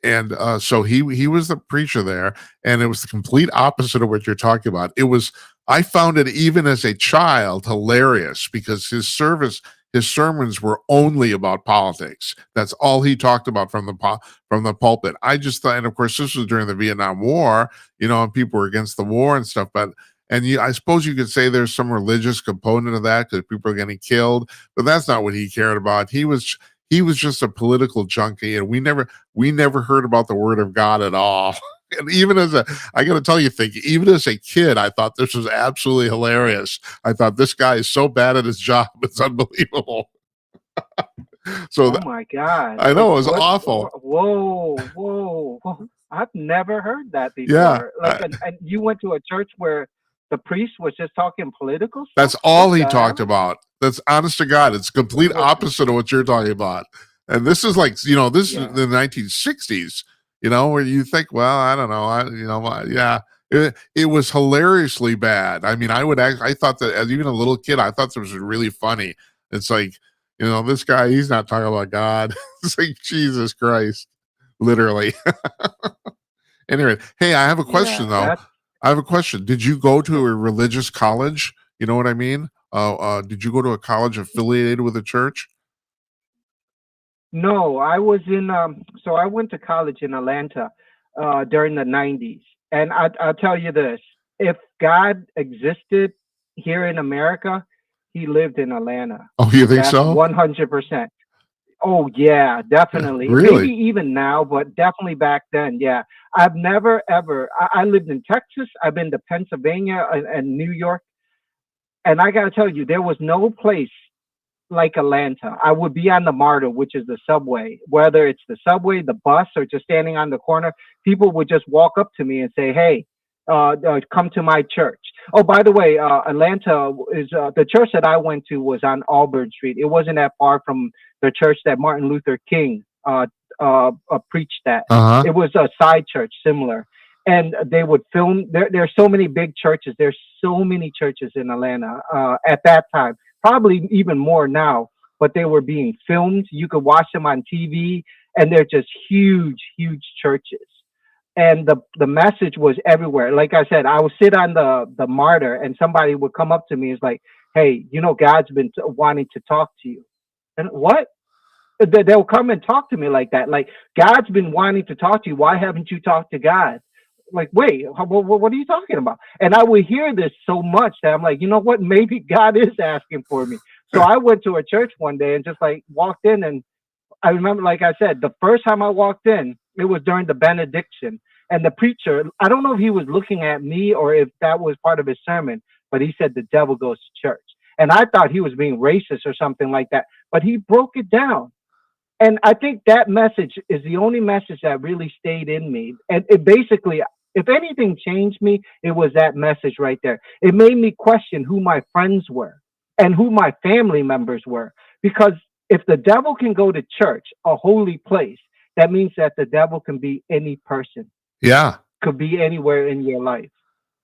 and so he was the preacher there, and it was the complete opposite of what you're talking about. It was I found it even as a child hilarious because his sermons were only about politics. That's all he talked about from the pulpit. I just thought, and of course, this was during the Vietnam War, and people were against the war and stuff. I suppose you could say there's some religious component of that because people are getting killed, but that's not what he cared about. He was just a political junkie, and we never heard about the word of God at all. And I got to tell you, even as a kid, I thought this was absolutely hilarious. I thought this guy is so bad at his job, it's unbelievable. So Oh my God! I know it was What? awful. Whoa, whoa, whoa! I've never heard that Yeah, before. Like, and you went to a church where the priest was just talking political stuff. that's What all he the talked hell? about. That's honest to God. It's complete What? opposite of what you're talking about. And this is like, this is Yeah, the 1960s, where you think, well, I don't know. Yeah, it was hilariously bad. I mean, I thought that as even a little kid, I thought this was really funny. It's like, this guy, he's not talking about God. It's like, Jesus Christ, literally. Anyway, hey, I have a question yeah. though. That's I have a question. Did you go to okay. a religious college? You know what I mean? Did you go to a college affiliated with a church? No, I was in. So I went to college in Atlanta during the '90s, and I'll tell you this: if God existed here in America, He lived in Atlanta. Oh, you think That's so? 100%. Oh yeah, definitely. Maybe Really? even now, but definitely back then. Yeah, I've never ever. I lived in Texas. I've been to Pennsylvania and New York, and I got to tell you, there was no place. like Atlanta. I would be on the MARTA, which is the subway. Whether it's the subway, the bus, or just standing on the corner, people would just walk up to me and say, "Hey, come to my church." Oh, by the way, Atlanta is the church that I went to was on Auburn Street. It wasn't that far from the church that Martin Luther King preached at. Uh-huh. It was a side church, similar, and they would film. There's so many big churches. There's so many churches in Atlanta at that time. Probably even more now, but they were being filmed. You could watch them on TV, and they're just huge, huge churches. And the message was everywhere. Like I said, I would sit on the martyr, and somebody would come up to me. It's like, "Hey, God's been wanting to talk to you." And what? They'll come and talk to me like that. Like, God's been wanting to talk to you. Why haven't you talked to God? Like, wait, what are you talking about? And I would hear this so much that I'm like, you know what? Maybe God is asking for me. So I went to a church one day and just like walked in, and I remember, like I said, the first time I walked in, it was during the benediction. And the preacher, I don't know if he was looking at me or if that was part of his sermon, but he said the devil goes to church. And I thought he was being racist or something like that. But he broke it down. And I think that message is the only message that really stayed in me. And it basically, if anything changed me, it was that message right there. It made me question who my friends were and who my family members were. Because if the devil can go to church, a holy place, that means that the devil can be any person, Yeah. could be anywhere in your life.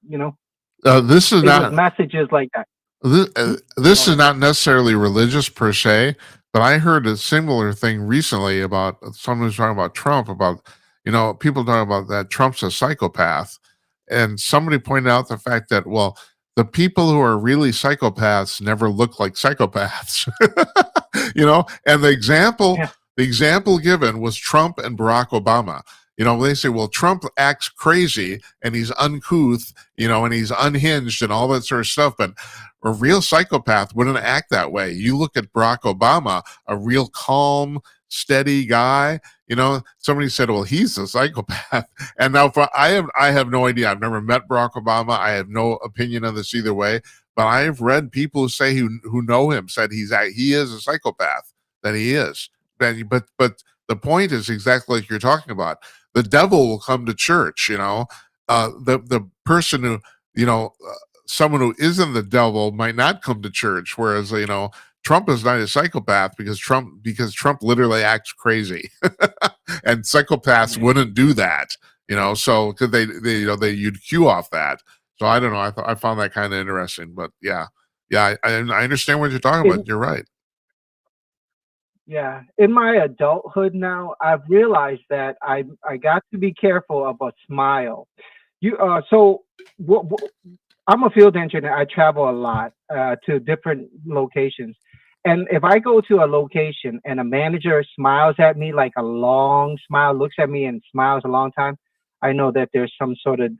You know, This is it was not messages like that. this Go is ahead. not necessarily religious per se, but I heard a similar thing recently about someone was talking about Trump, about, people talking about that Trump's a psychopath. And somebody pointed out the fact that, well, the people who are really psychopaths never look like psychopaths. And Yeah. the example given was Trump and Barack Obama. They say, well, Trump acts crazy and he's uncouth, and he's unhinged and all that sort of stuff. But a real psychopath wouldn't act that way. You look at Barack Obama, a real calm, steady guy. Somebody said, well, he's a psychopath. And now I have no idea. I've never met Barack Obama. I have no opinion on this either way. But I've read people who say who know him said he is a psychopath, that he is. But the point is exactly like you're talking about. The devil will come to church. The person who someone who isn't the devil might not come to church. Whereas Trump is not a psychopath because Trump literally acts crazy, and psychopaths Yeah. wouldn't do that. So because they you'd cue off that. So I don't know. I found that kind of interesting, but yeah, yeah, I understand what you're talking In about. You're right. Yeah, in my adulthood now, I've realized that I got to be careful of a smile. So wh- wh- I'm a field engineer. I travel a lot to different locations, and if I go to a location and a manager smiles at me like a long smile, looks at me and smiles a long time, I know that there's some sort of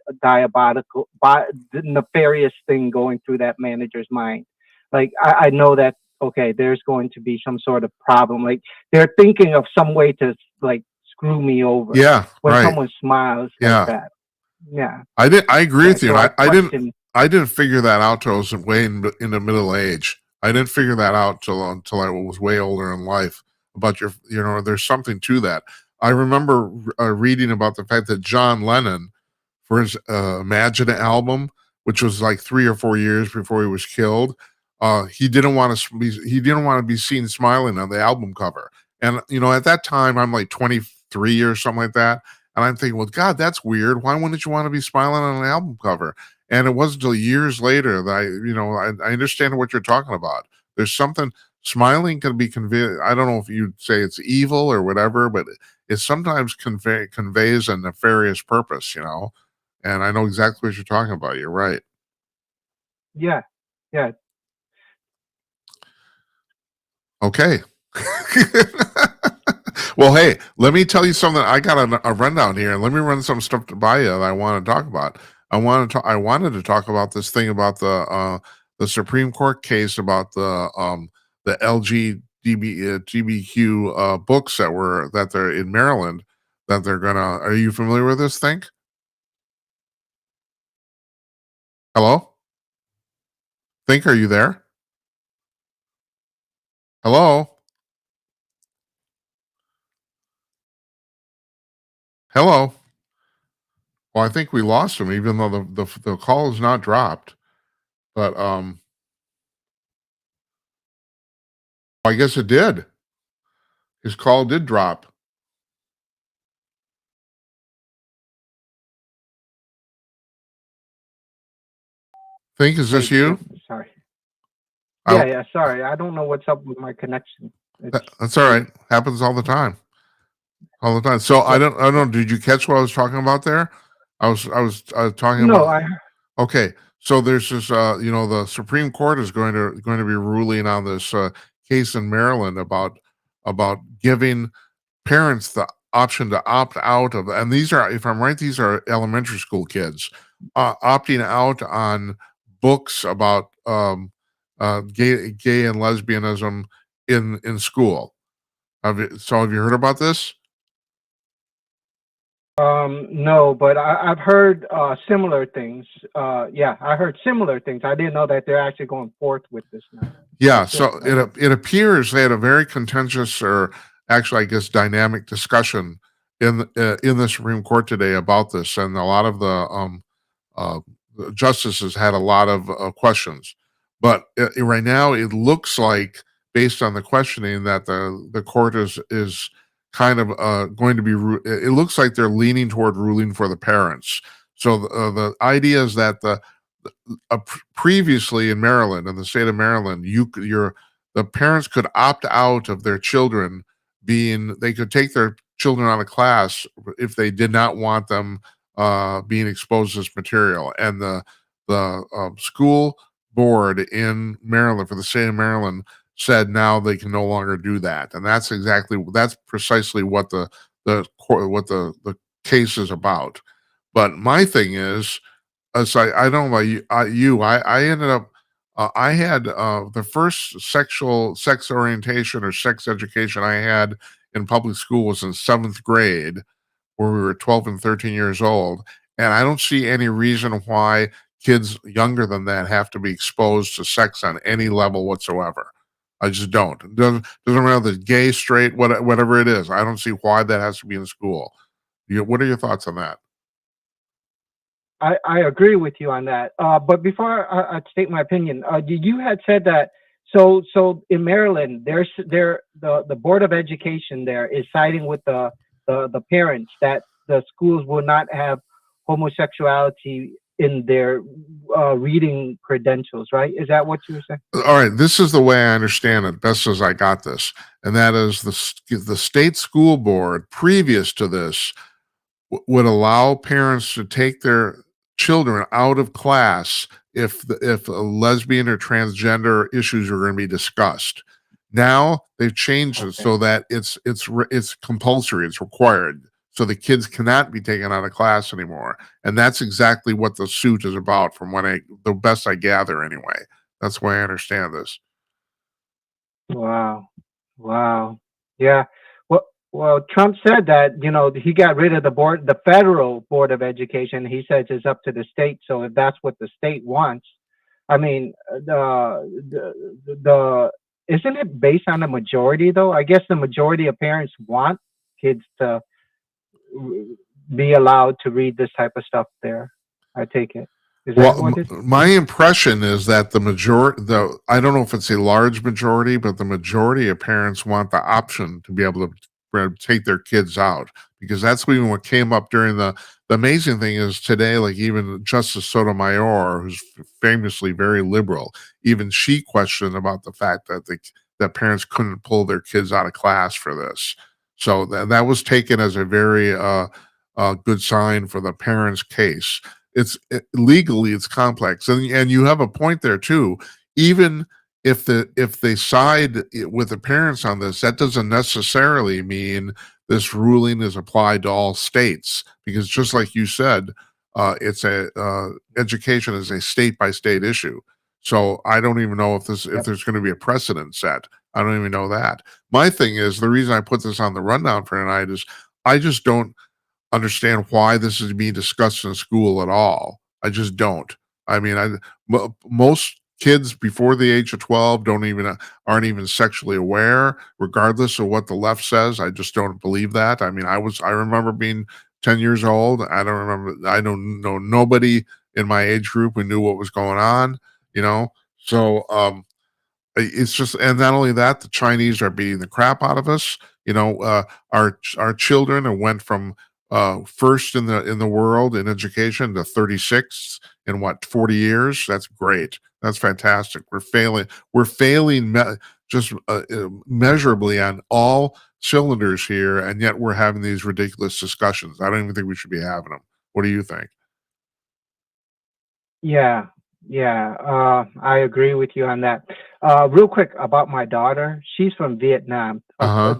nefarious thing going through that manager's mind. Like I know that okay, there's going to be some sort of problem. Like they're thinking of some way to like screw me over Yeah, when right. someone smiles like Yeah, that. Yeah, I agree yeah. with you, So and I question. I didn't figure that out till I was way in the middle age. I didn't figure that out till I was way older in life. About there's something to that. I remember reading about the fact that John Lennon, for his Imagine album, which was like 3 or 4 years before he was killed, he didn't want to be seen smiling on the album cover. And at that time, I'm like 23 or something like that. And I'm thinking, well, God, that's weird. Why wouldn't you want to be smiling on an album cover? And it wasn't until years later that I understand what you're talking about. There's something smiling can be convey. I don't know if you'd say it's evil or whatever, but it sometimes conveys a nefarious purpose. And I know exactly what you're talking about. You're right. Yeah, yeah. Okay. Well, hey, let me tell you something. I got a rundown here, and let me run some stuff by you that I want to talk about. I wanted to talk about this thing about the Supreme Court case about the GBQ books that they're in Maryland that they're gonna. Are you familiar with this thing? Hello, Think, are you there? Hello? Hello? Well, I think we lost him even though the call is not dropped, but, I guess it did. His call did drop. Think, is this Hey, you? sorry. I Yeah, yeah, sorry. I don't know what's up with my connection. It's that's weird. alright. Happens all the time. All the time. So Yep. I don't know, did you catch what I was talking about there? I was talking No, about I okay. So there's this the Supreme Court is going to be ruling on this case in Maryland about giving parents the option to opt out of, and these are, if I'm right, these are elementary school kids opting out on books about gay and lesbianism in school. Have you heard about this? no, but I've heard similar things. Yeah, I heard similar things. I didn't know that they're actually going forth with this now. Yeah, That's good. so That's it appears they had a very contentious, or actually, I guess, dynamic discussion in the Supreme Court today about this, and a lot of uh, the justices had a lot of questions. But right now, it looks like, based on the questioning, that the court is kind of going to be. It looks like they're leaning toward ruling for the parents. So the idea is that previously in Maryland, in the state of Maryland, the parents could opt out of their children being. They could take their children out of class if they did not want them being exposed to this material, and the school board in Maryland, for the state of Maryland, said now they can no longer do that, and that's precisely what the case is about. But my thing is, so I don't know about I ended up, I had the first sexual sex orientation or sex education I had in public school was in seventh grade, where we were 12 and 13 years old. And I don't see any reason why kids younger than that have to be exposed to sex on any level whatsoever. I just don't. It doesn't matter the gay, straight, whatever it is. I don't see why that has to be in school. What are your thoughts on that? I agree with you on that. But before I state my opinion, you had said that so in Maryland, the Board of Education there is siding with the parents that the schools will not have homosexuality in their reading credentials, right? Is that what you were saying? All right, this is the way I understand it, best as I got this, and that is the state school board previous to this would allow parents to take their children out of class if a lesbian or transgender issues are going to be discussed. Now they've changed it Okay. so that it's compulsory, it's required, so the kids cannot be taken out of class anymore. And that's exactly what the suit is about, from what the best I gather anyway. That's the way I understand this. Wow. Wow. Yeah. Well, Trump said that, he got rid of the federal board of education. He says it's up to the state. So if that's what the state wants, I mean, isn't it based on the majority though? I guess the majority of parents want kids to be allowed to read this type of stuff there. I take it. Is that Well, what it my is? impression is that the I don't know if it's a large majority, but the majority of parents want the option to be able to take their kids out, because that's even what came up during the amazing thing is today, like even Justice Sotomayor, who's famously very liberal, even she questioned about the fact that parents couldn't pull their kids out of class for this. So that was taken as a very good sign for the parents' case. Legally it's complex, and you have a point there too. Even if they side with the parents on this, that doesn't necessarily mean this ruling is applied to all states, because just like you said, it's a education is a state by state issue. So I don't even know if Yep. there's going to be a precedent set. I don't even know that. My thing is, the reason I put this on the rundown for tonight is I just don't understand why this is being discussed in school at all. I just don't. I mean, most kids before the age of 12 don't even aren't even sexually aware, regardless of what the left says. I just don't believe that. I mean, I remember being 10 years old. I don't know nobody in my age group who knew what was going on, you know. So it's just, and not only that, the Chinese are beating the crap out of us. You know, our children went from first in the world in education to 36th in what 40 years. That's great. That's fantastic. We're failing just measurably on all cylinders here, and yet we're having these ridiculous discussions. I don't even think we should be having them. What do you think? Yeah, yeah, I agree with you on that. Real quick about my daughter, she's from Vietnam. Uh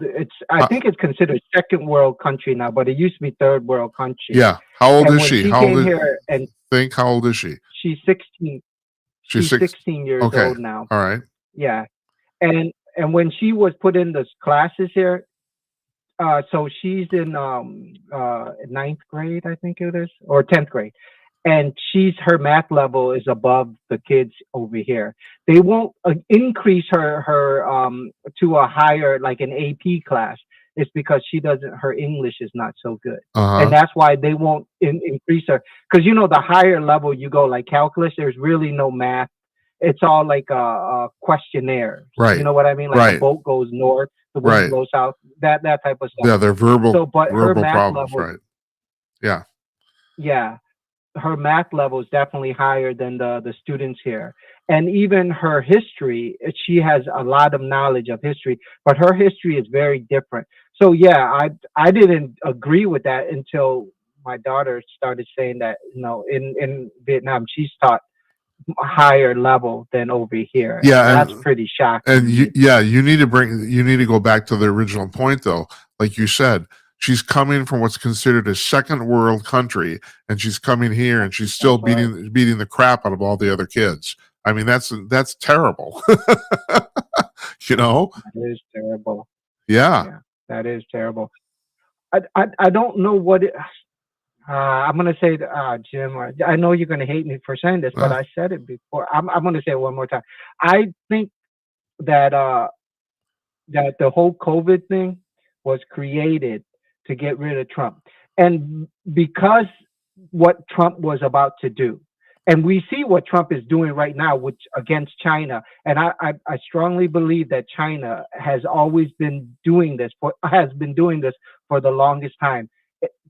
I huh. think it's considered second world country now, but it used to be third world country. Yeah. How old And is when she? she How old came is here, and think? How old is she? she's 16, She's she's six. 16 years Okay. old now. All right. Yeah, and when she was put in the classes here, so she's in ninth grade, I think it is, or 10th grade, and she's her math level is above the kids over here. They won't increase her to a higher like an AP class. It's because she doesn't her English is not so good, and Uh-huh. that's why they won't increase her. Because the higher level you go, like calculus, there's really no math. It's all like questionnaires. You Right. know what I mean? Like a Right. boat goes north, the wind Right. blows south. That type of stuff. Yeah, they're So, but her verbal math problems, level, right. Yeah. yeah, her math level is definitely higher than the students here. And even her history, she has a lot of knowledge of history, but her history is very different. So yeah, I didn't agree with that until my daughter started saying that in Vietnam she's taught a higher level than over here, and Yeah, that's pretty shocking to me. you need to go back to the original point though. Like you said, she's coming from what's considered a second world country, and she's coming here and she's still That's right. beating the crap out of all the other kids. I mean, that's terrible. You know? That is terrible. Yeah. Yeah, that is terrible. I don't know what it, I'm gonna say, Jim. I know you're gonna hate me for saying this, but Uh, I said it before. I'm gonna say it one more time. I think that that the whole COVID thing was created to get rid of Trump, and because what Trump was about to do, and we see what Trump is doing right now, which against China, and I strongly believe that China has been doing this for the longest time.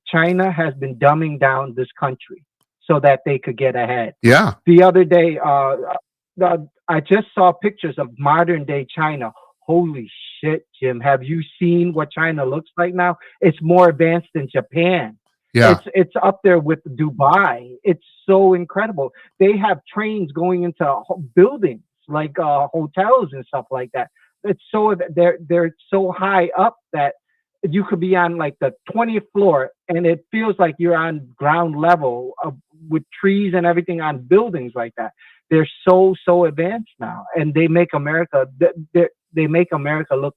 China has been dumbing down this country so that they could get ahead. yeah. The other day, I just saw pictures of modern day China. Holy shit, Jim! Have you seen what China looks like now? It's more advanced than Japan. Yeah. It's up there with Dubai. It's so incredible. They have trains going into buildings like hotels and stuff like that. It's so they're so high up that you could be on like the 20th floor and it feels like you're on ground level with trees and everything on buildings like that. They're so advanced now, and they make America look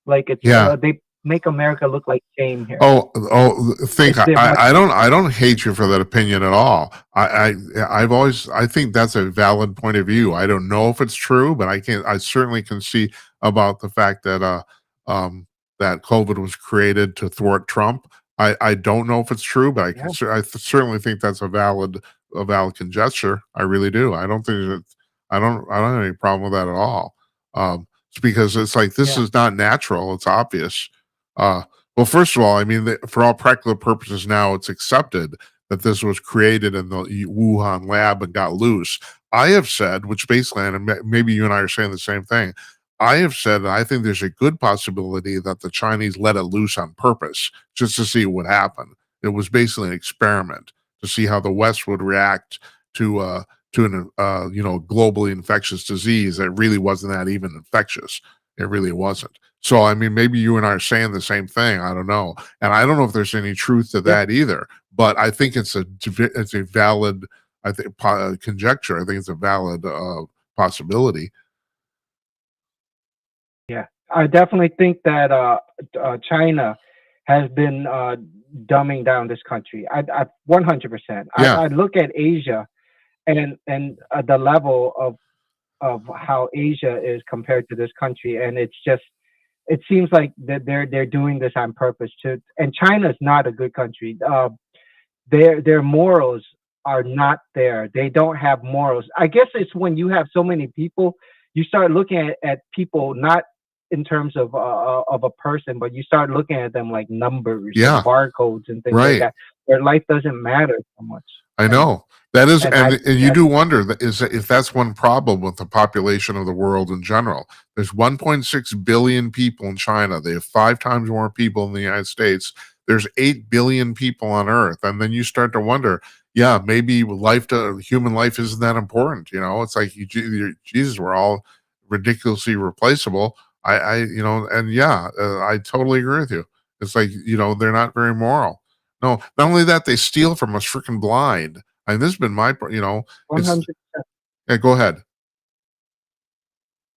like Yeah. they make America look like shame here. Think They're much I don't hate you for that opinion at all. I think that's a valid point of view. I don't know if it's true, but I certainly can see about the fact that um that COVID was created to thwart Trump. I don't know if it's true, but yeah certainly think that's a valid conjecture. I really do. I don't think that I don't have any problem with that at all. It's because it's like this yeah is not natural. It's obvious. Uh, well, first of all, I mean, for all practical purposes, now it's accepted that this was created in the Wuhan lab and got loose. I have said, which basically, and maybe you and I are saying the same thing. I have said that I think there's a good possibility that the Chinese let it loose on purpose just to see what happened. It was basically an experiment to see how the West would react to an globally infectious disease that really wasn't that even infectious. It really wasn't. So, I mean, maybe you and I are saying the same thing. I don't know, and I don't know if there's any truth to yeah that either. But I think it's a valid, I think, conjecture. I think it's a valid possibility. yeah. I definitely think that China has been dumbing down this country. I 100%. Yeah, I look at Asia and the level of of how Asia is compared to this country, and it's just it seems like that they're doing this on purpose too. And China's not a good country. Their morals are not there. They don't have morals. I guess it's when you have so many people, you start looking at people not in terms of a person, but you start looking at them like numbers and Yeah, barcodes and things like right. that. Their life doesn't matter so much. I And know. That is, and I and you do wonder that is if that's one problem with the population of the world in general. There's 1.6 billion people in China. They have 5 times more people in the United States. There's 8 billion people on Earth, and then you start to wonder, yeah, maybe human life isn't that important. It's like Jesus, we're all ridiculously replaceable. And yeah, I totally agree with you. It's like they're not very moral. No, not only that, they steal from us freaking blind. And this has been one it's hundred. yeah, go ahead.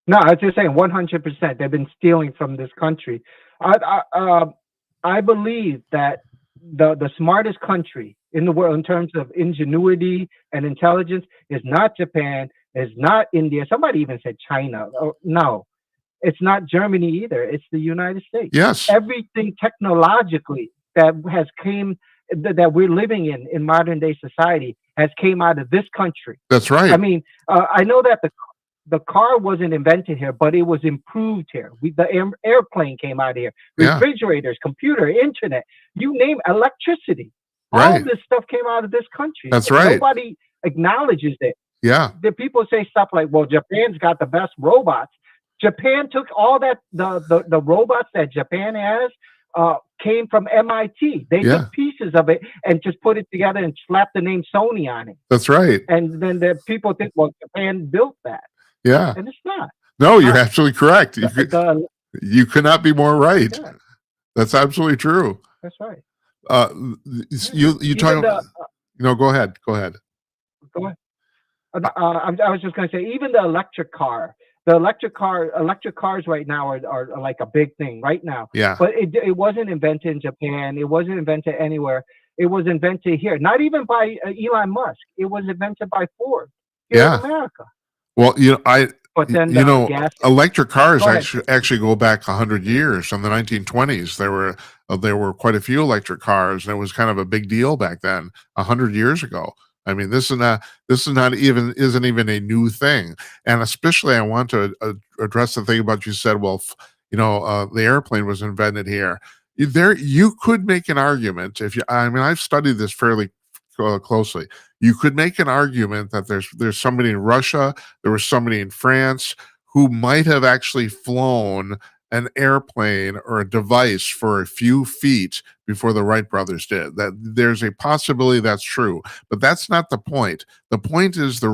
No, I was just saying 100%. They've been stealing from this country. I believe that the smartest country in the world in terms of ingenuity and intelligence is not Japan, is not India. Somebody even said China. Oh, no, it's not Germany either. It's the United States. Yes, Everything technologically that we're living in modern day society has came out of this country. that's I right. mean, I know that the car wasn't invented here, but it was improved here. The airplane came out here, Yeah, refrigerators, computer, internet, you name electricity. All right. this stuff came out of this country. That's right. Nobody acknowledges it. Yeah, The people say stuff like, "Well, Japan's got the best robots." Japan took all that the robots that Japan has came from MIT. They yeah, took pieces of it and just put it together and slapped the name Sony on it. that's right. And then the people think, well, Japan built that, Yeah. and it's not. No, you're Uh, absolutely correct. the, the You could not be more right. yeah, That's absolutely true. that's right. Uh, Yeah. you Even talk. the Go ahead. Go ahead. go ahead. Uh, I was just going to say, even the electric car, electric cars right now are like a big thing right now. yeah, But it wasn't invented in Japan. It wasn't invented anywhere. It was invented here, not even by Elon Musk. It was invented by Ford here in yeah. America. Well, But then the gas. electric cars Go ahead. actually go back 100 years. From the 1920s, there were quite a few electric cars, and it was kind of a big deal back then, 100 years ago. I mean, this is not even isn't even a new thing, and especially I want to address the thing about you said. Well, the airplane was invented here. You could make an argument if you. I mean, I've studied this fairly closely. You could make an argument that there's somebody in Russia, there was somebody in France who might have actually flown an airplane or a device for a few feet before the Wright brothers did. That there's a possibility that's true, but that's not the point. The point is the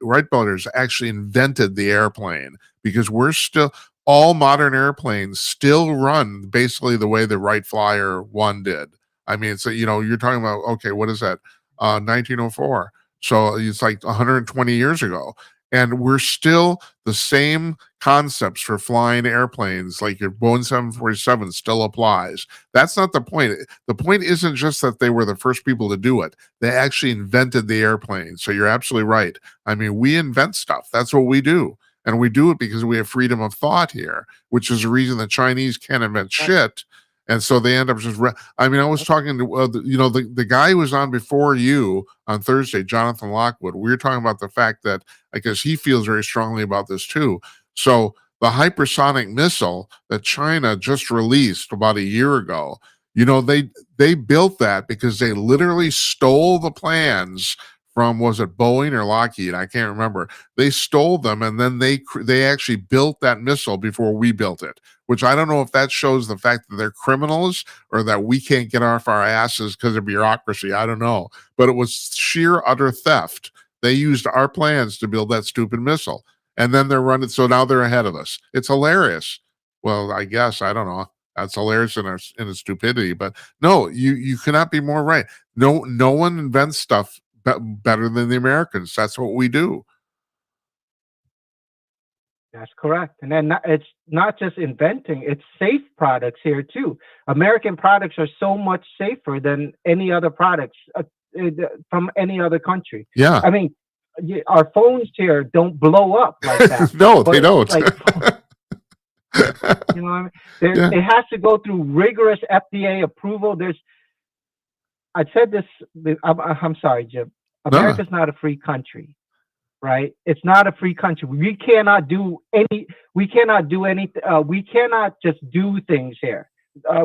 Wright brothers actually invented the airplane because we're still all modern airplanes still run basically the way the Wright Flyer one did. I mean, so you're talking about okay, what is that? 1904. So it's like 120 years ago. And we're still the same concepts for flying airplanes, like your Boeing 747 still applies. That's not the point. The point isn't just that they were the first people to do it, they actually invented the airplane. So you're absolutely right. I mean, we invent stuff, that's what we do. And we do it because we have freedom of thought here, which is the reason the Chinese can't invent shit. And so they end up I mean, I was talking to the guy who was on before you on Thursday, Jonathan Lockwood. We were talking about the fact that I guess he feels very strongly about this too. So the hypersonic missile that China just released about a year ago, they built that because they literally stole the plans from, was it Boeing or Lockheed? I can't remember. They stole them and then they actually built that missile before we built it, which I don't know if that shows the fact that they're criminals or that we can't get off our asses because of bureaucracy. I don't know. But it was sheer utter theft. They used our plans to build that stupid missile. And then they're running. So now they're ahead of us. It's hilarious. Well, I guess, I don't know. That's hilarious in its stupidity. But no, you cannot be more right. No one invents stuff better than the Americans. That's what we do. That's correct. And then it's not just inventing, it's safe products here too. American products are so much safer than any other products from any other country. Yeah. I mean, our phones here don't blow up like that. No, they But don't. like, you know what I mean? Yeah. It has to go through rigorous FDA approval. I said this. I'm sorry, Jim. No. America's not a free country, right? It's not a free country. We cannot do any. We cannot do any. We cannot just do things here.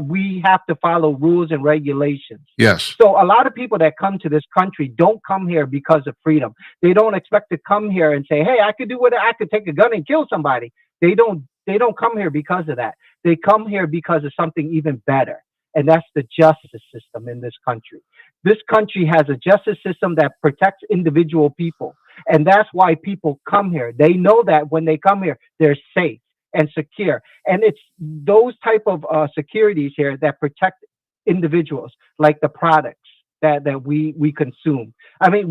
We have to follow rules and regulations. Yes. So a lot of people that come to this country don't come here because of freedom. They don't expect to come here and say, "Hey, I could do what I could take a gun and kill somebody." They don't. They don't come here because of that. They come here because of something even better, and that's the justice system in this country. This country has a justice system that protects individual people, and that's why people come here. They know that when they come here, they're safe and secure, and it's those type of securities here that protect individuals, like the products that we consume. I mean,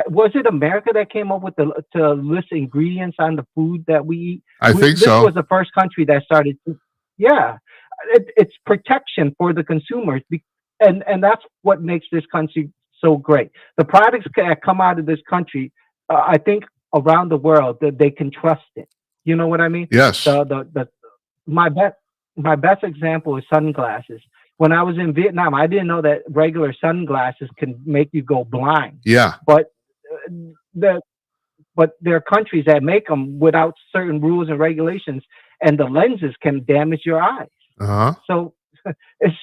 was it America that came up with the to list ingredients on the food that we eat? I think This so. was the first country that started. Yeah, it's protection for the consumers, and that's what makes this country so great. The products that come out of this country, I think around the world that they can trust it. You know what I mean? Yes. The my best my best example is sunglasses. When I was in Vietnam, I didn't know that regular sunglasses can make you go blind, Yeah. but uh, the but there are countries that make them without certain rules and regulations, and the lenses can damage your eyes. Uh-huh. So it's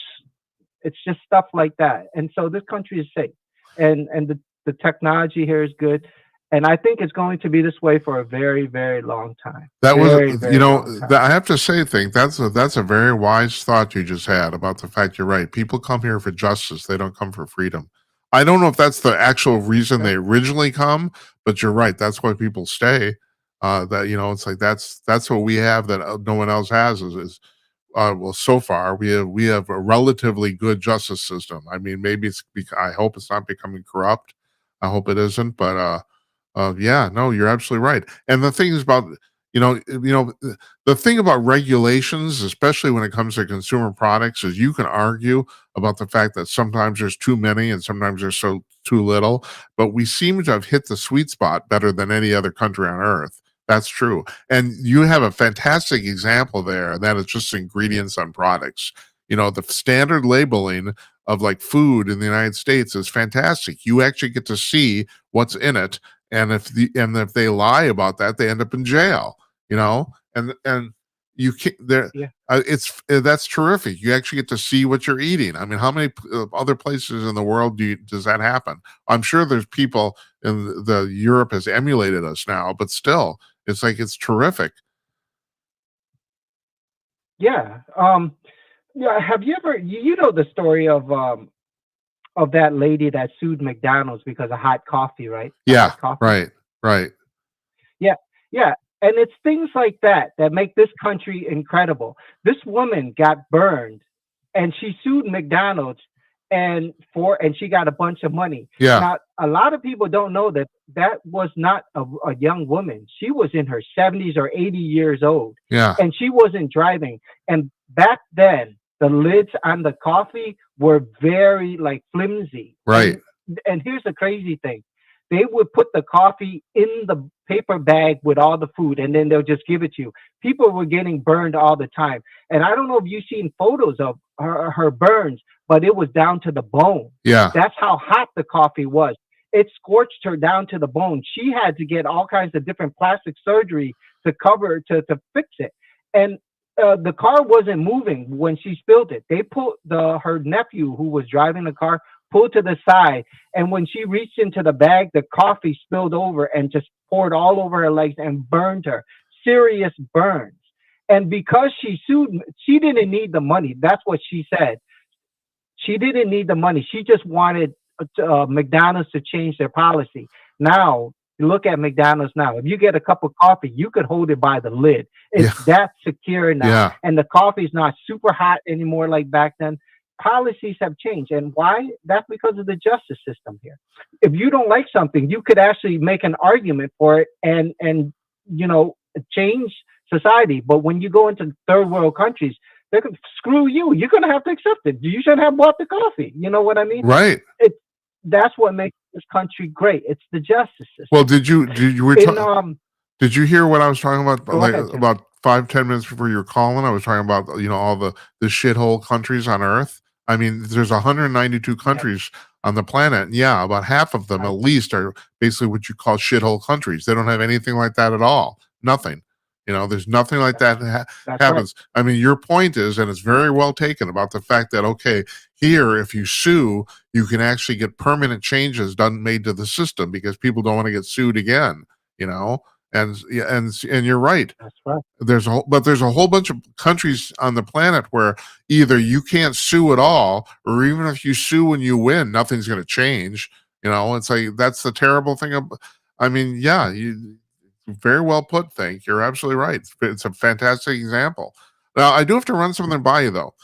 it's just stuff like that. And so this country is safe, and the technology here is good, and I think it's going to be this way for a very very long time, That was, very very long time. I have to say, think that's a very wise thought you just had about the fact you're right. People come here for justice; they don't come for freedom. I don't know if that's the actual reason Yeah, they originally come, but you're right. That's why people stay. That it's like that's what we have that no one else has. Is well, so far we have a relatively good justice system. I mean, maybe I hope it's not becoming corrupt. I hope it isn't, but yeah, no, you're absolutely right. And the thing is about the thing about regulations, especially when it comes to consumer products, is you can argue about the fact that sometimes there's too many and sometimes there's so too little. But we seem to have hit the sweet spot better than any other country on earth. That's true. And you have a fantastic example there, and that is just ingredients on products. The standard labeling of like food in the United States is fantastic. You actually get to see what's in it, and if they lie about that, they end up in jail. And you can't there. yeah, It's That's terrific. You actually get to see what you're eating. I mean, how many other places in the world does that happen? I'm sure there's people in the Europe has emulated us now, but still, it's like it's terrific. yeah. Yeah. Have you ever you know the story of that lady that sued McDonald's because of hot coffee, right? The Yeah, hot coffee. right, right. Yeah, yeah. And it's things like that that make this country incredible. This woman got burned and she sued McDonald's and she got a bunch of money. Yeah, Now, a lot of people don't know that that was not a young woman. She was in her 70s or 80 years old yeah, and she wasn't driving. And back then, the lids on the coffee were very like flimsy. right. And here's the crazy thing. They would put the coffee in the paper bag with all the food and then they'll just give it to you. People were getting burned all the time. And I don't know if you've seen photos of her burns, but it was down to the bone. Yeah, That's how hot the coffee was. It scorched her down to the bone. She had to get all kinds of different plastic surgery to fix it. And the car wasn't moving when she spilled it. They pulled her nephew who was driving the car pulled to the side, and when she reached into the bag, the coffee spilled over and just poured all over her legs and burned her. Serious burns. And because she sued, she didn't need the money. That's what she said. She didn't need the money. She just wanted McDonald's to change their policy. Now, you look at McDonald's now. If you get a cup of coffee, you could hold it by the lid. It's yeah, that secure now. yeah. And the coffee is not super hot anymore like back then. Policies have changed. And why? That's because of the justice system here. If you don't like something, you could actually make an argument for it and you know, change society. But when you go into third world countries, they can screw you. You're gonna have to accept it. You shouldn't have bought the coffee. You know what I mean? Right. It. that's what makes this country great. It's the justice Well, system. did you were In did you hear what I was talking about, Go like, ahead, sir. about 5-10 minutes before you were calling? I was talking about, all the shithole countries on Earth. I mean, there's 192 Yes, countries on the planet, and yeah, about half of them, at right. least, are basically what you call shithole countries. They don't have anything like that at all. Nothing. There's nothing like That's that that's right. happens. I mean, your point is, and it's very well taken, about the fact that, okay, here, if you sue, you can actually get permanent changes made to the system because people don't want to get sued again, you know? And yeah, and you're right. That's right. There's a whole bunch of countries on the planet where either you can't sue at all, or even if you sue and you win, nothing's going to change. It's like that's the terrible thing. I mean, yeah, you very well put. Think you're absolutely right. It's a fantastic example. Now, I do have to run something by you though.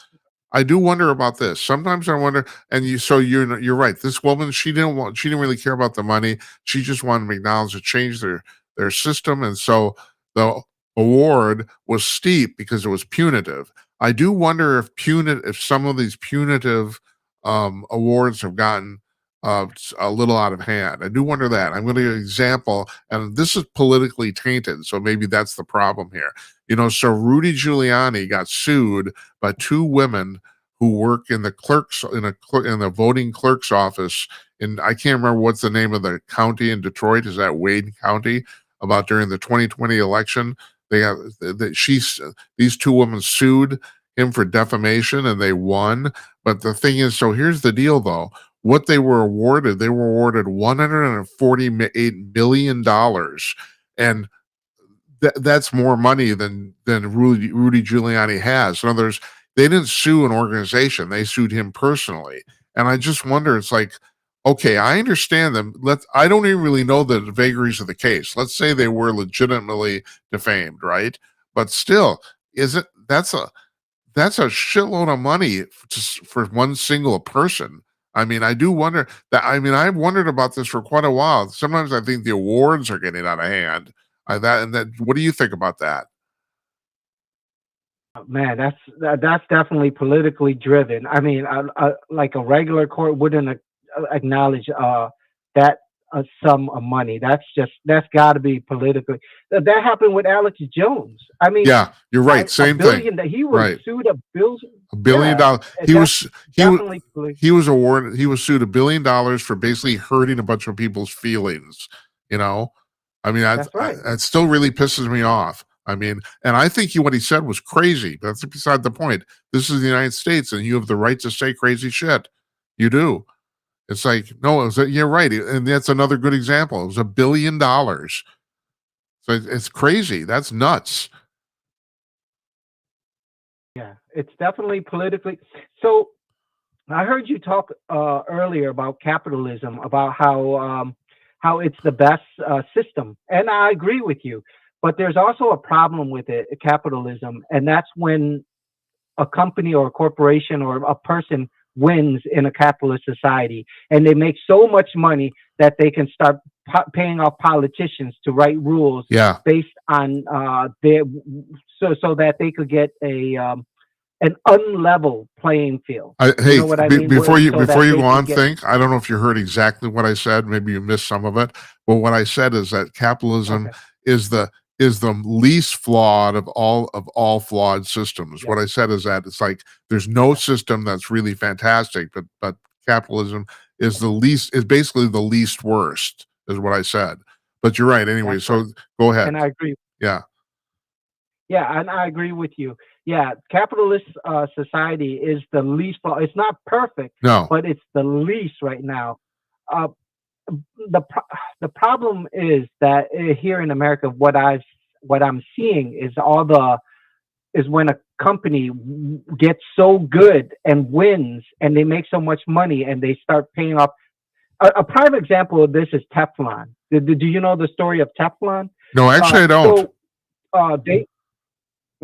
I do wonder about this. Sometimes I wonder, and you're right. This woman, she didn't really care about the money. She just wanted McDonald's to change their system, and so the award was steep because it was punitive. I do wonder if some of these punitive awards have gotten a little out of hand. I do wonder that. I'm going to give an example, and this is politically tainted, so maybe that's the problem here. So Rudy Giuliani got sued by two women who work in the clerks in the voting clerk's office in, I can't remember what's the name of the county in Detroit. Is that Wayne County? About during the 2020 election, they got these two women sued him for defamation and they won. But the thing is, so here's the deal though. What they were awarded $148 million, and that's more money than Rudy Giuliani has. In other words, they didn't sue an organization; they sued him personally. And I just wonder, it's like, okay, I understand them. I don't even really know the vagaries of the case. Let's say they were legitimately defamed, right? But still, is it that's a shitload of money just for one single person. I mean, I do wonder that. I mean, I've wondered about this for quite a while. Sometimes I think the awards are getting out of hand. What do you think about that? Man, that's definitely politically driven. I mean, like a regular court wouldn't acknowledge that sum of money. That's got to be politically. That happened with Alex Jones. I mean, Yeah, you're right. a Same thing. billion that he was Right. sued a billion. $1 billion. Yeah, that's He was definitely he was awarded. He was sued $1 billion for basically hurting a bunch of people's feelings. You know, I mean, that's right. that still really pisses me off. I mean, and I think what he said was crazy. But that's beside the point. This is the United States, and you have the right to say crazy shit. You do. It's like, no, you're right, and that's another good example. It was $1 billion. So it's crazy. That's nuts. Yeah, it's definitely politically. So I heard you talk earlier about capitalism, about how it's the best system, and I agree with you. But there's also a problem with it, capitalism, and that's when a company or a corporation or a person wins in a capitalist society, and they make so much money that they can start paying off politicians to write rules Yeah. based on their so that they could get a an unlevel playing field. You Hey, know what I mean? So before that you they go could on, get. think. I don't know if you heard exactly what I said. Maybe you missed some of it. But what I said is that capitalism Okay. is the least flawed of all flawed systems. Yeah. What I said is that it's like there's no Yeah. system that's really fantastic, but capitalism is basically the least worst, is what I said. But you're right anyway. That's right. So go And ahead. I agree. Yeah. Yeah, and I agree with you. Yeah, capitalist society is the least. It's not perfect, No. but it's the least right now. Uh, the problem is that here in America, what I'm seeing is when a company gets so good and wins, and they make so much money, and they start paying off. A prime example of this is Teflon. Do you know the story of Teflon? No, actually I don't. So they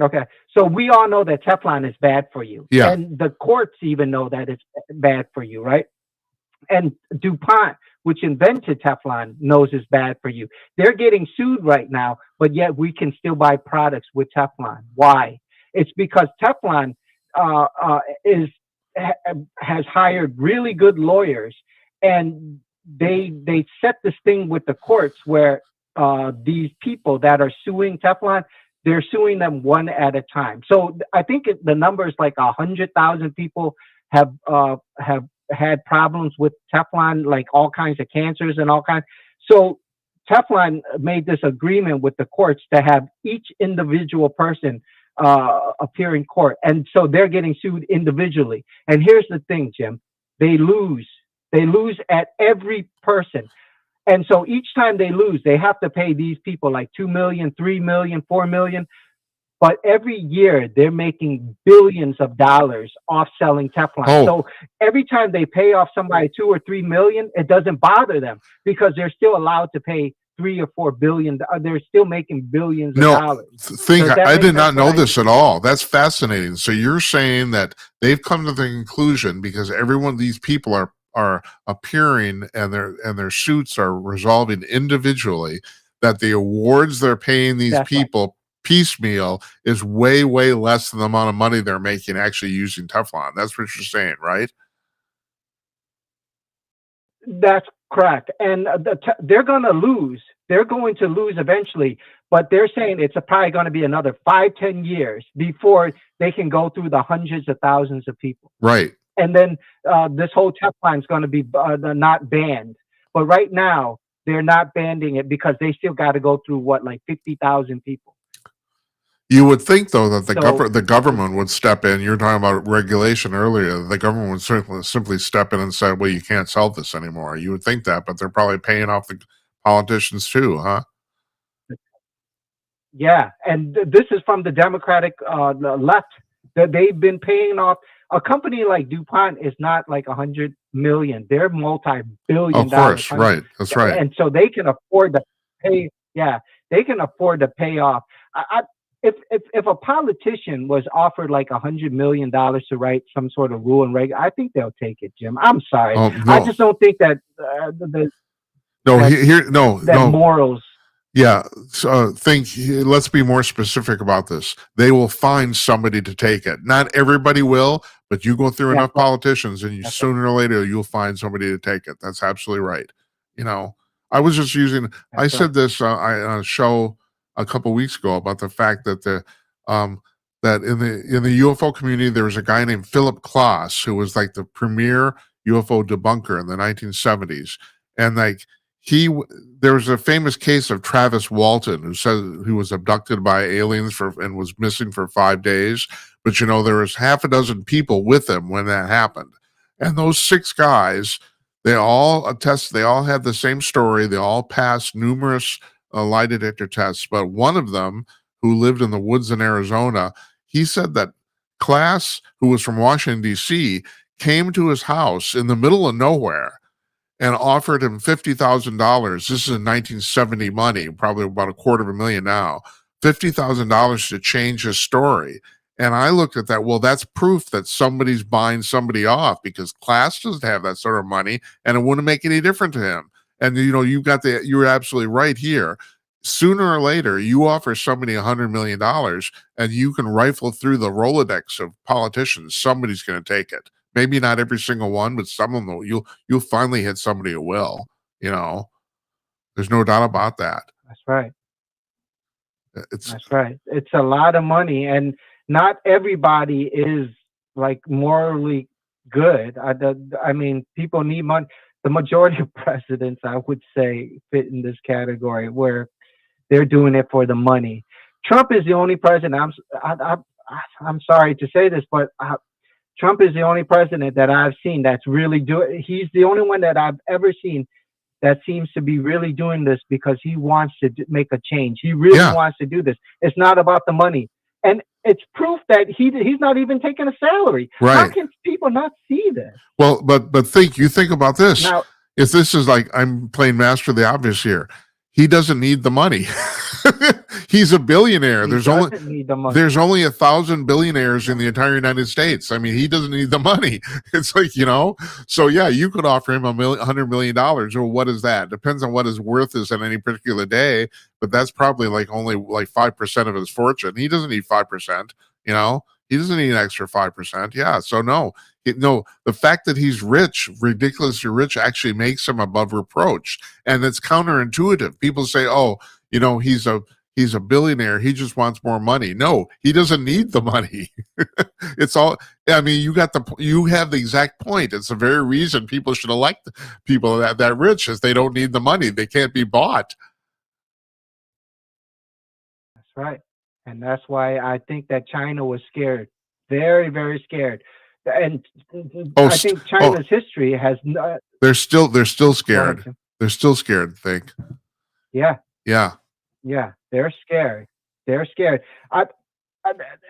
Okay, so we all know that Teflon is bad for you, Yeah. and the courts even know that it's bad for you, right? And DuPont, which invented Teflon, knows it's bad for you. They're getting sued right now, but yet we can still buy products with Teflon. Why? It's because Teflon uh, uh, is has hired really good lawyers, and they set this thing with the courts where these people that are suing Teflon, they're suing them one at a time. So I think the number is like 100,000 people have had problems with Teflon, like all kinds of cancers and all kinds. So Teflon made this agreement with the courts to have each individual person appear in court, and so they're getting sued individually. And here's the thing, Jim: they lose. They lose at every person. And so each time they lose, they have to pay these people like 2 million, 3 million, 4 million. But every year they're making billions of dollars off selling Teflon. Oh, So every time they pay off somebody 2 or 3 million, it doesn't bother them because they're still allowed to pay 3 or 4 billion. They're still making billions of no, dollars. think Does that I make did sense not what know I this just at said? all. That's fascinating. So you're saying that they've come to the conclusion because every one of these people are appearing and their suits are resolving individually, that the awards they're paying these That's right. people piecemeal is way, way less than the amount of money they're making actually using Teflon. That's what you're saying, right? That's correct. And they're going to lose. They're going to lose eventually, but they're saying it's probably going to be another 5, 10 years before they can go through the hundreds of thousands of people. Right. And then this whole Teflon is going to be not banned. But right now, they're not banning it because they still got to go through what, like 50,000 people. You would think, though, that So the government would step in. You're talking about regulation earlier. The government would certainly simply step in and say, "Well, you can't sell this anymore." You would think that, but they're probably paying off the politicians too, huh? yeah, and this is from the Democratic the left that they've been paying off. A company like DuPont is not like 100 million; they're multi-billion Of dollar course, company, right. That's right. and so they can afford to pay. Yeah, they can afford to pay off. If a politician was offered like $100 million to write some sort of rule and reg, I think they'll take it, Jim. I'm sorry, Oh I no, just don't think that no, that no, that no. morals. Yeah, so let's be more specific about this. They will find somebody to take it. Not everybody will, but you go through That's enough right. politicians and That's right. sooner or later you'll find somebody to take it. That's absolutely right. You know, I was just using I That's right. said this on a show a couple weeks ago about the fact that um that in the UFO community there was a guy named Philip Klass who was like the premier UFO debunker in the 1970s, and like he there was a famous case of Travis Walton who said who was abducted by aliens and was missing for 5 days. But there was half a dozen people with him when that happened, and those six guys, they all attest. They all had the same story. They all passed numerous lie detector tests, but one of them, who lived in the woods in Arizona, he said that Class, who was from Washington D.C., came to his house in the middle of nowhere and offered him $50,000. This is in 1970 money, probably about a quarter of a million now. $50,000 to change his story. And I looked at that. Well, that's proof that somebody's buying somebody off because Class doesn't have that sort of money, and it wouldn't make any difference to him. And you're absolutely right here. Sooner or later, you offer somebody $100 million, and you can rifle through the Rolodex of politicians. Somebody's going to take it. Maybe not every single one, but some of them you'll finally hit somebody who will. You know, there's no doubt about that. That's right. It's That's right. It's a lot of money, and not everybody is like morally good. I mean, people need money. The majority of presidents, I would say, fit in this category where they're doing it for the money. Trump is the only president. I'm sorry to say this, but Trump is the only president that I've seen that's really doing. He's the only one that I've ever seen that seems to be really doing this because he wants to make a change. He really yeah, wants to do this. It's not about the money, and it's proof that he's not even taking a salary. How right. can people not see this? Well, but think about this. Now If this is like I'm playing master of the obvious here, he doesn't need the money. He's a billionaire. he doesn't need the money. There's only 1,000 billionaires in the entire United States. I mean, he doesn't need the money. It's like, so yeah, you could offer him $100 million. Well, what is that? Depends on what his worth is on any particular day, but that's probably like only like 5% of his fortune. He doesn't need 5%. He doesn't need an extra 5%. Yeah. So no, no, the fact that he's rich, ridiculously rich, actually makes him above reproach. And it's counterintuitive. People say, oh, he's a billionaire. He just wants more money. No, he doesn't need the money. It's all, I mean, you have the exact point. It's the very reason people should elect people that rich, is they don't need the money. They can't be bought. That's right. And that's why I think that China was scared, very, very scared. And Oh, I think oh, China's history has not. they're still Go ahead, scared. Tim. They're still scared, I think. Yeah, Yeah. yeah, they're scared. They're scared. I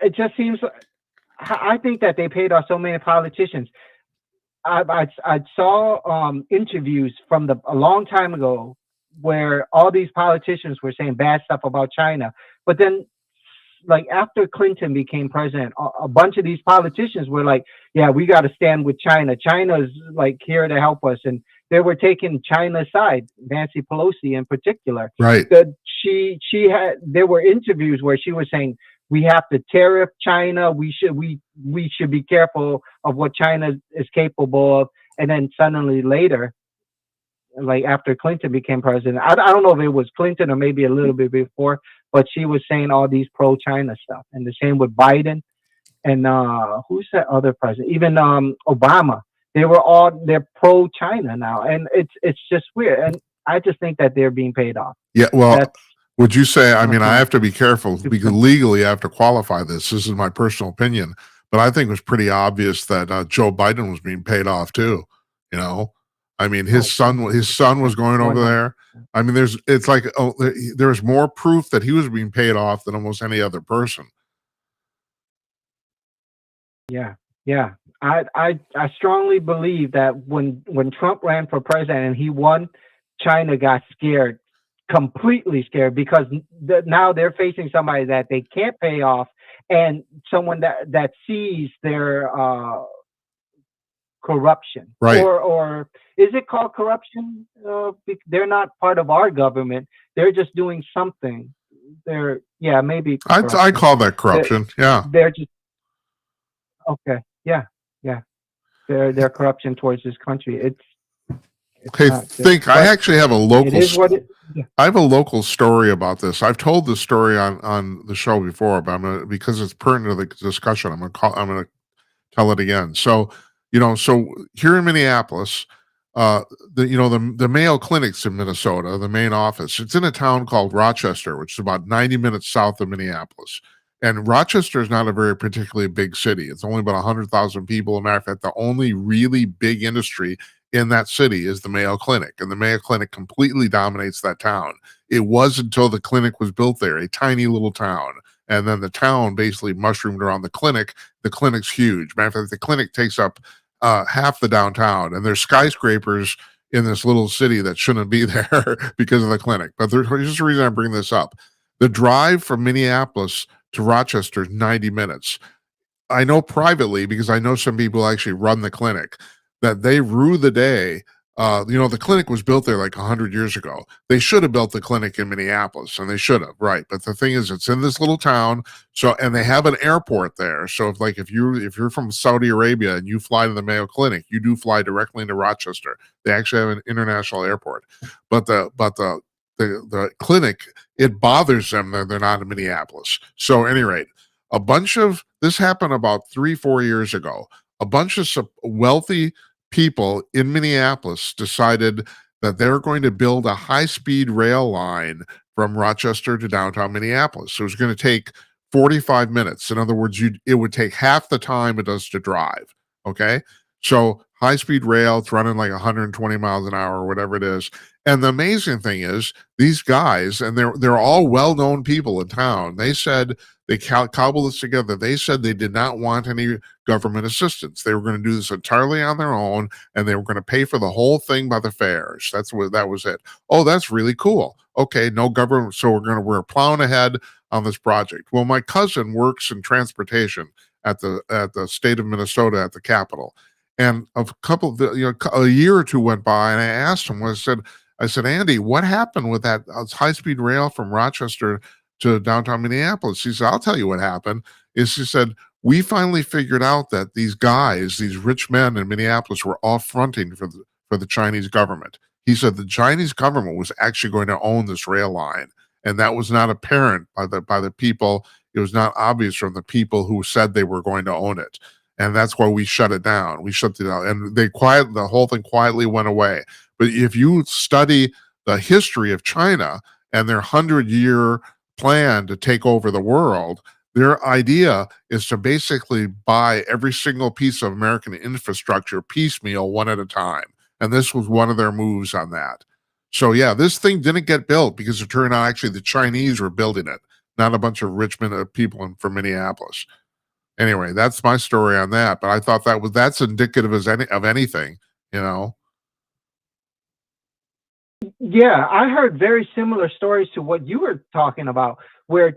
it just seems. I think that they paid off so many politicians. I saw interviews from a long time ago where all these politicians were saying bad stuff about China, but then like after Clinton became president, a bunch of these politicians were like, "Yeah, we got to stand with China. China's like here to help us," and they were taking China's side. Nancy Pelosi, in particular, Right. that she had. There were interviews where she was saying we have to tariff China. We should be careful of what China is capable of. And then suddenly later, like after Clinton became president, I don't know if it was Clinton or maybe a little bit before, but she was saying all these pro-China stuff. And the same with Biden and who's that other president? Even Obama. They're pro-China now, and it's just weird. And I just think that they're being paid off. Yeah. Well, That's would you say, I my mean, I point. have to be careful because legally I have to qualify this. This is my personal opinion, but I think it was pretty obvious that Joe Biden was being paid off too. You know, I mean, his Oh, son was going over 100. there. I mean, it's like, oh, there's more proof that he was being paid off than almost any other person. Yeah, yeah. I strongly believe that when Trump ran for president and he won, China got scared, completely scared, because now they're facing somebody that they can't pay off, and someone that sees their corruption, Right. or is it called corruption? They're not part of our government. They're just doing something. Yeah, maybe I corruption. call that They're, corruption. Yeah. they're just okay. Yeah, yeah. Their corruption towards this country. It's Okay. not good. I But actually have a it is what it. Yeah. I have a local story about this. I've told this story on the show before, but because it's pertinent to the discussion, I'm gonna tell it again. So, so here in Minneapolis, the Mayo Clinic's in Minnesota, the main office. It's in a town called Rochester, which is about 90 minutes south of Minneapolis. And Rochester is not a very particularly big city. It's only about 100,000 people. As a matter of fact, the only really big industry in that city is the Mayo Clinic, and the Mayo Clinic completely dominates that town. It was until the clinic was built there, a tiny little town. And then the town basically mushroomed around the clinic. The clinic's huge. Matter of fact, the clinic takes up half the downtown, and there's skyscrapers in this little city that shouldn't be there because of the clinic. But here's the reason I bring this up. The drive from Minneapolis to Rochester is 90 minutes. I know privately, because I know some people actually run the clinic, that they rue the day. The clinic was built there like 100 years ago. They should have built the clinic in Minneapolis, and they should have, right? But the thing is, it's in this little town, so, and they have an airport there. So if you're from Saudi Arabia and you fly to the Mayo Clinic, you do fly directly into Rochester. They actually have an international airport, but the clinic, it bothers them that they're not in Minneapolis. So, at any rate, this happened about 3-4 years ago. A bunch of wealthy people in Minneapolis decided that they're going to build a high-speed rail line from Rochester to downtown Minneapolis. So it was going to take 45 minutes. In other words, it would take half the time it does to drive. Okay. So high-speed rail, it's running like 120 miles an hour or whatever it is. And the amazing thing is, these guys, and they're all well-known people in town, they said, they cobbled this together. They said they did not want any government assistance. They were going to do this entirely on their own, and they were going to pay for the whole thing by the fares. That was it. Oh, that's really cool. Okay, no government, so we're plowing ahead on this project. Well, my cousin works in transportation at the state of Minnesota at the Capitol, and a year or two went by, and I asked him. I said, Andy, what happened with that high speed rail from Rochester to downtown Minneapolis? He said, I'll tell you what happened. He said, we finally figured out that these guys, these rich men in Minneapolis, were all fronting for the Chinese government. He said the Chinese government was actually going to own this rail line, and that was not apparent by the people. It was not obvious from the people who said they were going to own it, and that's why we shut it down. We shut it down, and the whole thing quietly went away. But if you study the history of China and their 100-year plan to take over the world, their idea is to basically buy every single piece of American infrastructure piecemeal, one at a time. And this was one of their moves on that. So yeah, this thing didn't get built because it turned out actually the Chinese were building it, not a bunch of people from Minneapolis. Anyway, that's my story on that. But I thought that's indicative of anything, you know. Yeah, I heard very similar stories to what you were talking about, where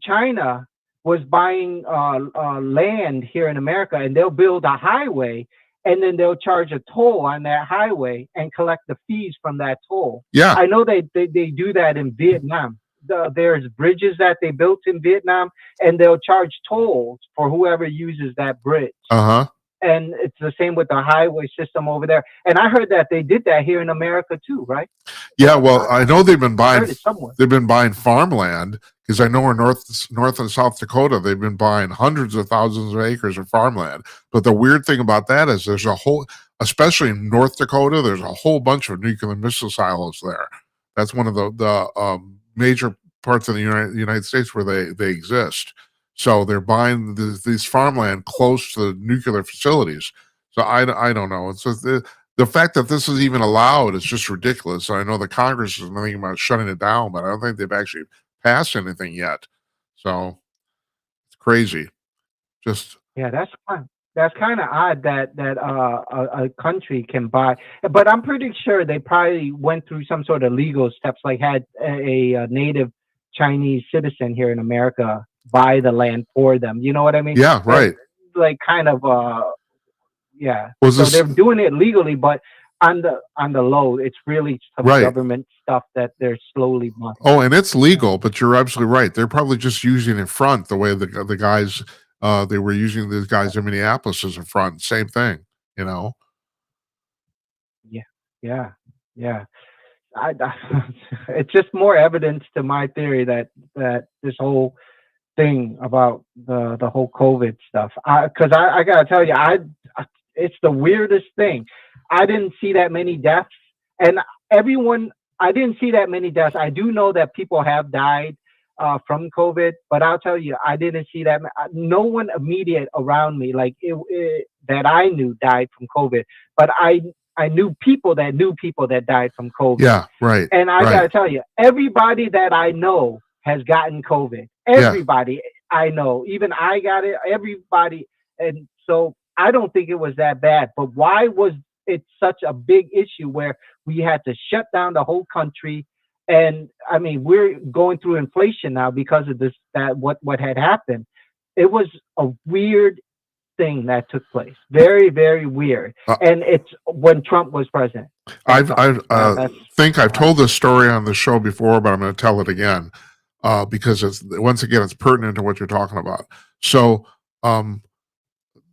China was buying land here in America, and they'll build a highway, and then they'll charge a toll on that highway and collect the fees from that toll. Yeah. I know they do that in Vietnam. There's bridges that they built in Vietnam, and they'll charge tolls for whoever uses that bridge. Uh-huh. And it's the same with the highway system over there. And I heard that they did that here in America too, right? Yeah, well, I know they've been I heard buying it somewhere. farmland because I know in North and South Dakota they've been buying hundreds of thousands of acres of farmland. But the weird thing about that is there's a whole, especially in North Dakota, there's a whole bunch of nuclear missile silos there. That's one of the major parts of the United States where they exist. So they're buying these farmland close to the nuclear facilities. So I don't know. It's just the fact that this is even allowed is just ridiculous. I know the Congress is thinking about shutting it down, but I don't think they've actually passed anything yet. So it's crazy. Just Yeah, that's kind of odd that a country can buy, but I'm pretty sure they probably went through some sort of legal steps, like had a native Chinese citizen here in America buy the land for them. You know what I mean? yeah, right. Like kind of yeah. Was So this they're doing it legally, but on the low, it's really some right? government stuff that they're slowly buying. Oh, and it's Yeah. legal, but you're absolutely right. They're probably just using a front the way the guys they were using these guys in Minneapolis as a front. Same thing, you know. Yeah. Yeah. Yeah. It's just more evidence to my theory that this whole thing about the whole COVID stuff. Because I gotta tell you, it's the weirdest thing. I didn't see that many deaths, and everyone. I didn't see that many deaths. I do know that people have died from COVID, but I'll tell you, I didn't see that. No one immediate around me, like that I knew, died from COVID. But I knew people that died from COVID. Yeah, right, And I right. gotta tell you, everybody that I know has gotten COVID. Yeah, Everybody I know, even I got it. Everybody, and so I don't think it was that bad. But why was it such a big issue where we had to shut down the whole country? And I mean, we're going through inflation now because of this. What had happened? It was a weird thing that took place. Very, very weird. uh, And it's when Trump was president. That's all. That's think I've why. told this story on the show before, but I'm going to tell it again because it's once again it's pertinent to what you're talking about. So um,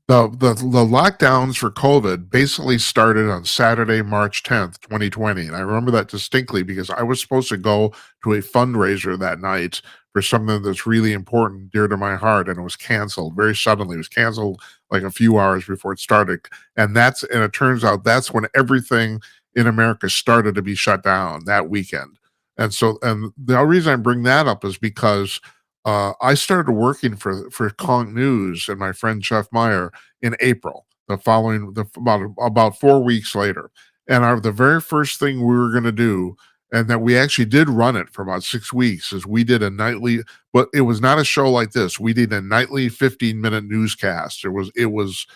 the lockdowns for COVID basically started on Saturday, March 10th, 2020. And I remember that distinctly because I was supposed to go to a fundraiser that night for something that's really important, dear to my heart, and it was canceled very suddenly. It was canceled like a few hours before it started. And it turns out that's when everything in America started to be shut down that weekend. And the reason I bring that up is because I started working for Conk News and my friend Jeff Meyer in April, about 4 weeks later. And the very first thing we were going to do, and that we actually did run it for about 6 weeks, is we did a nightly, but it was not a show like this. We did a nightly 15-minute newscast. It was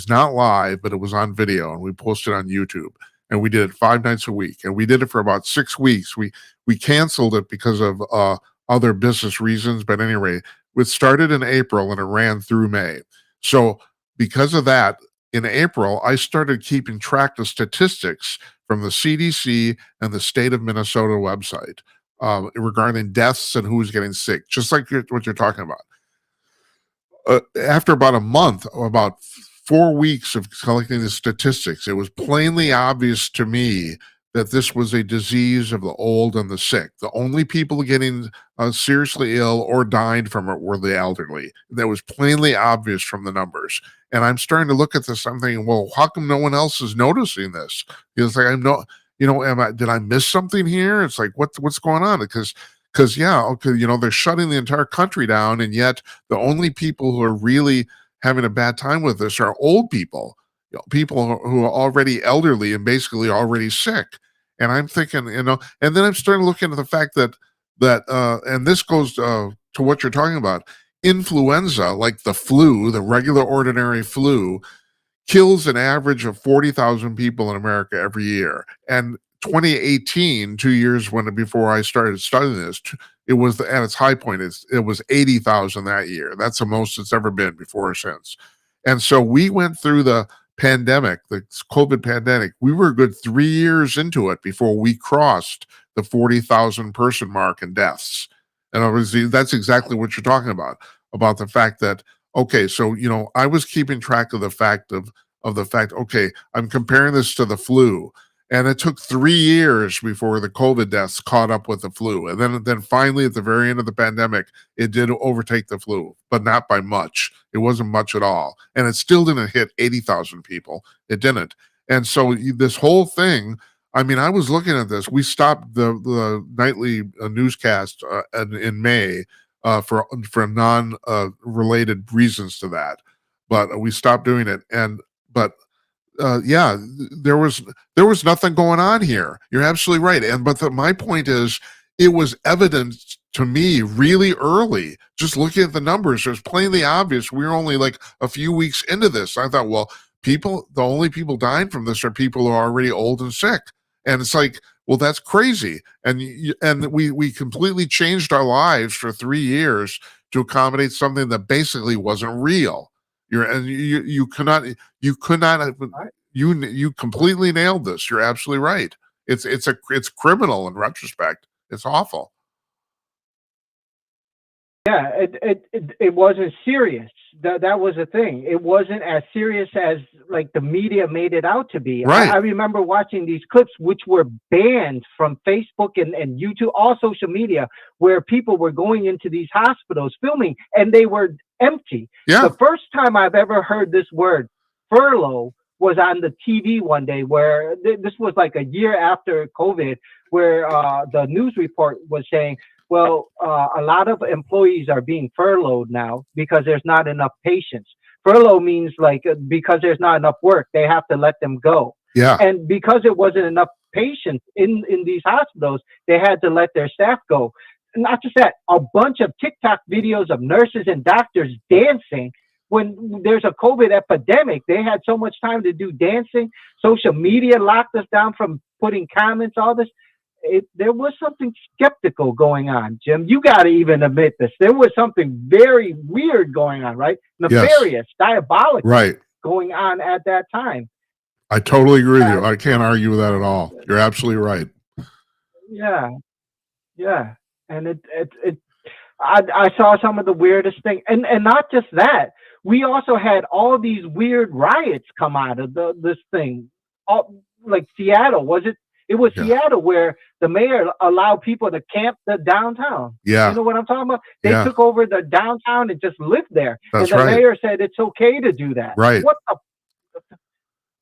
not live, but it was on video, and we posted on YouTube. And we did it 5 nights a week, and we did it for about 6 weeks. We canceled it because of other business reasons, but anyway, it started in April and it ran through May. So because of that, in April, I started keeping track of statistics from the CDC and the state of Minnesota website regarding deaths and who's getting sick, just like what you're talking about. after about a month or about 4 weeks of collecting the statistics, it was plainly obvious to me that this was a disease of the old and the sick. The only people getting seriously ill or dying from it were the elderly. That was plainly obvious from the numbers. And I'm starting to look at this. I'm thinking, well, how come no one else is noticing this? It's like I'm not, did I miss something here? It's like what's going on? Because yeah, okay, they're shutting the entire country down, and yet the only people who are really having a bad time with this are old people, people who are already elderly and basically already sick. And I'm thinking, and then I'm starting to look into the fact and this goes to what you're talking about. Influenza, like the flu, the regular ordinary flu, kills an average of 40,000 people in America every year. And 2018, 2 years before I started studying this, it was at its high point. It was 80,000 that year. That's the most it's ever been before or since. And so we went through the pandemic, the COVID pandemic. We were a good 3 years into it before we crossed the 40,000 person mark in deaths. And obviously, that's exactly what you're talking about the fact that, okay, so, I was keeping track of the fact okay, I'm comparing this to the flu. And it took 3 years before the COVID deaths caught up with the flu. And then finally, at the very end of the pandemic, it did overtake the flu, but not by much. It wasn't much at all. And it still didn't hit 80,000 people. It didn't. And so this whole thing, I mean, I was looking at this. We stopped the nightly newscast in May for non related reasons to that. But we stopped doing it. But yeah, there was nothing going on here. You're absolutely right. My point is, it was evident to me really early. Just looking at the numbers, it was plainly obvious. We were only like a few weeks into this. I thought, well, the only people dying from this are people who are already old and sick. And it's like, well, that's crazy. And we completely changed our lives for 3 years to accommodate something that basically wasn't real. You could not have, you completely nailed this. You're absolutely right. It's criminal in retrospect. It's awful. Yeah, it wasn't serious. That was the thing. It wasn't as serious as like the media made it out to be. I Right. remember watching these clips, which were banned from Facebook and YouTube, all social media, where people were going into these hospitals filming, and they were empty. Yeah. The first time I've ever heard this word, furlough, was on the TV one day, where this was like a year after COVID, where the news report was saying, well, a lot of employees are being furloughed now because there's not enough patients. Furlough means like because there's not enough work, they have to let them go. Yeah. And because there wasn't enough patients in these hospitals, they had to let their staff go. Not just that, a bunch of TikTok videos of nurses and doctors dancing. When there's a COVID epidemic, they had so much time to do dancing. Social media locked us down from putting comments, all this. There was something skeptical going on, Jim. You got to even admit this. There was something very weird going on, right? Nefarious, diabolical Right. going on at that time. I totally agree with you. I can't argue with that at all. You're absolutely right. Yeah, yeah. And I saw some of the weirdest thing, and not just that. We also had all these weird riots come out of this thing. Like Seattle, was it? It was Yeah. Seattle where the mayor allowed people to camp the downtown. Yeah. You know what I'm talking about? They Yeah. took over the downtown and just lived there. That's and the right. mayor said it's okay to do that. Right. What the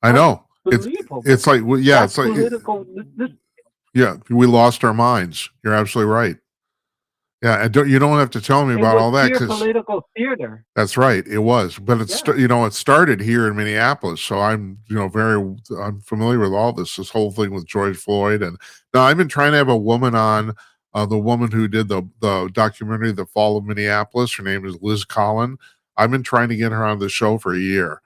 I know. unbelievable. It's like, well, yeah, That's it's like, political. yeah, we lost our minds. You're absolutely right. Yeah, and you don't have to tell me It about was all that, pure because political theater. that's right. It was, but Yeah. it started here in Minneapolis. So I'm familiar with all this whole thing with George Floyd. And now I've been trying to have a woman on, the woman who did the documentary, The Fall of Minneapolis. Her name is Liz Collin. I've been trying to get her on the show for a year.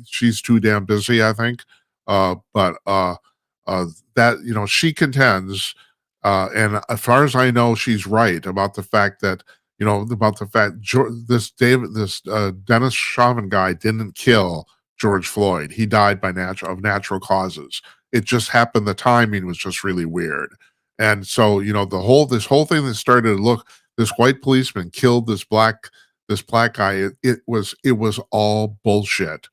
She's too damn busy, I think. But that, she contends, and as far as I know, she's right about the fact that, this Dennis Chauvin guy didn't kill George Floyd. He died of natural causes. It just happened. The timing was just really weird. And so, this whole thing that started to look, this white policeman killed this black this black guy, it was all bullshit.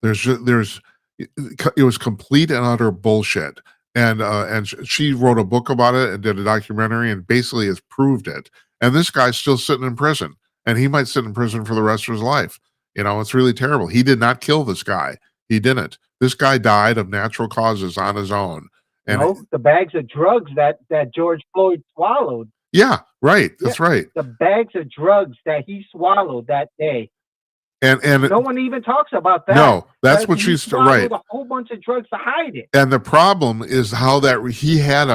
There's it was complete and utter bullshit. And she wrote a book about it and did a documentary and basically has proved it. And this guy's still sitting in prison, and he might sit in prison for the rest of his life. It's really terrible. He did not kill this guy. He didn't. This guy died of natural causes on his own. And No, the bags of drugs that George Floyd swallowed. yeah, right. Yeah, That's right. the bags of drugs that he swallowed that day. And No one even talks about that. no, that's what He she's right. swallowed a whole bunch of drugs to hide it. And the problem is how that he had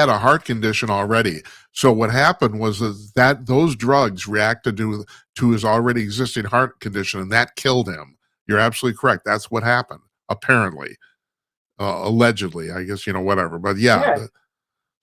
a heart condition already. So what happened was that those drugs reacted to his already existing heart condition, and that killed him. You're absolutely correct. That's what happened, apparently, allegedly. I guess whatever. But yeah, Yeah.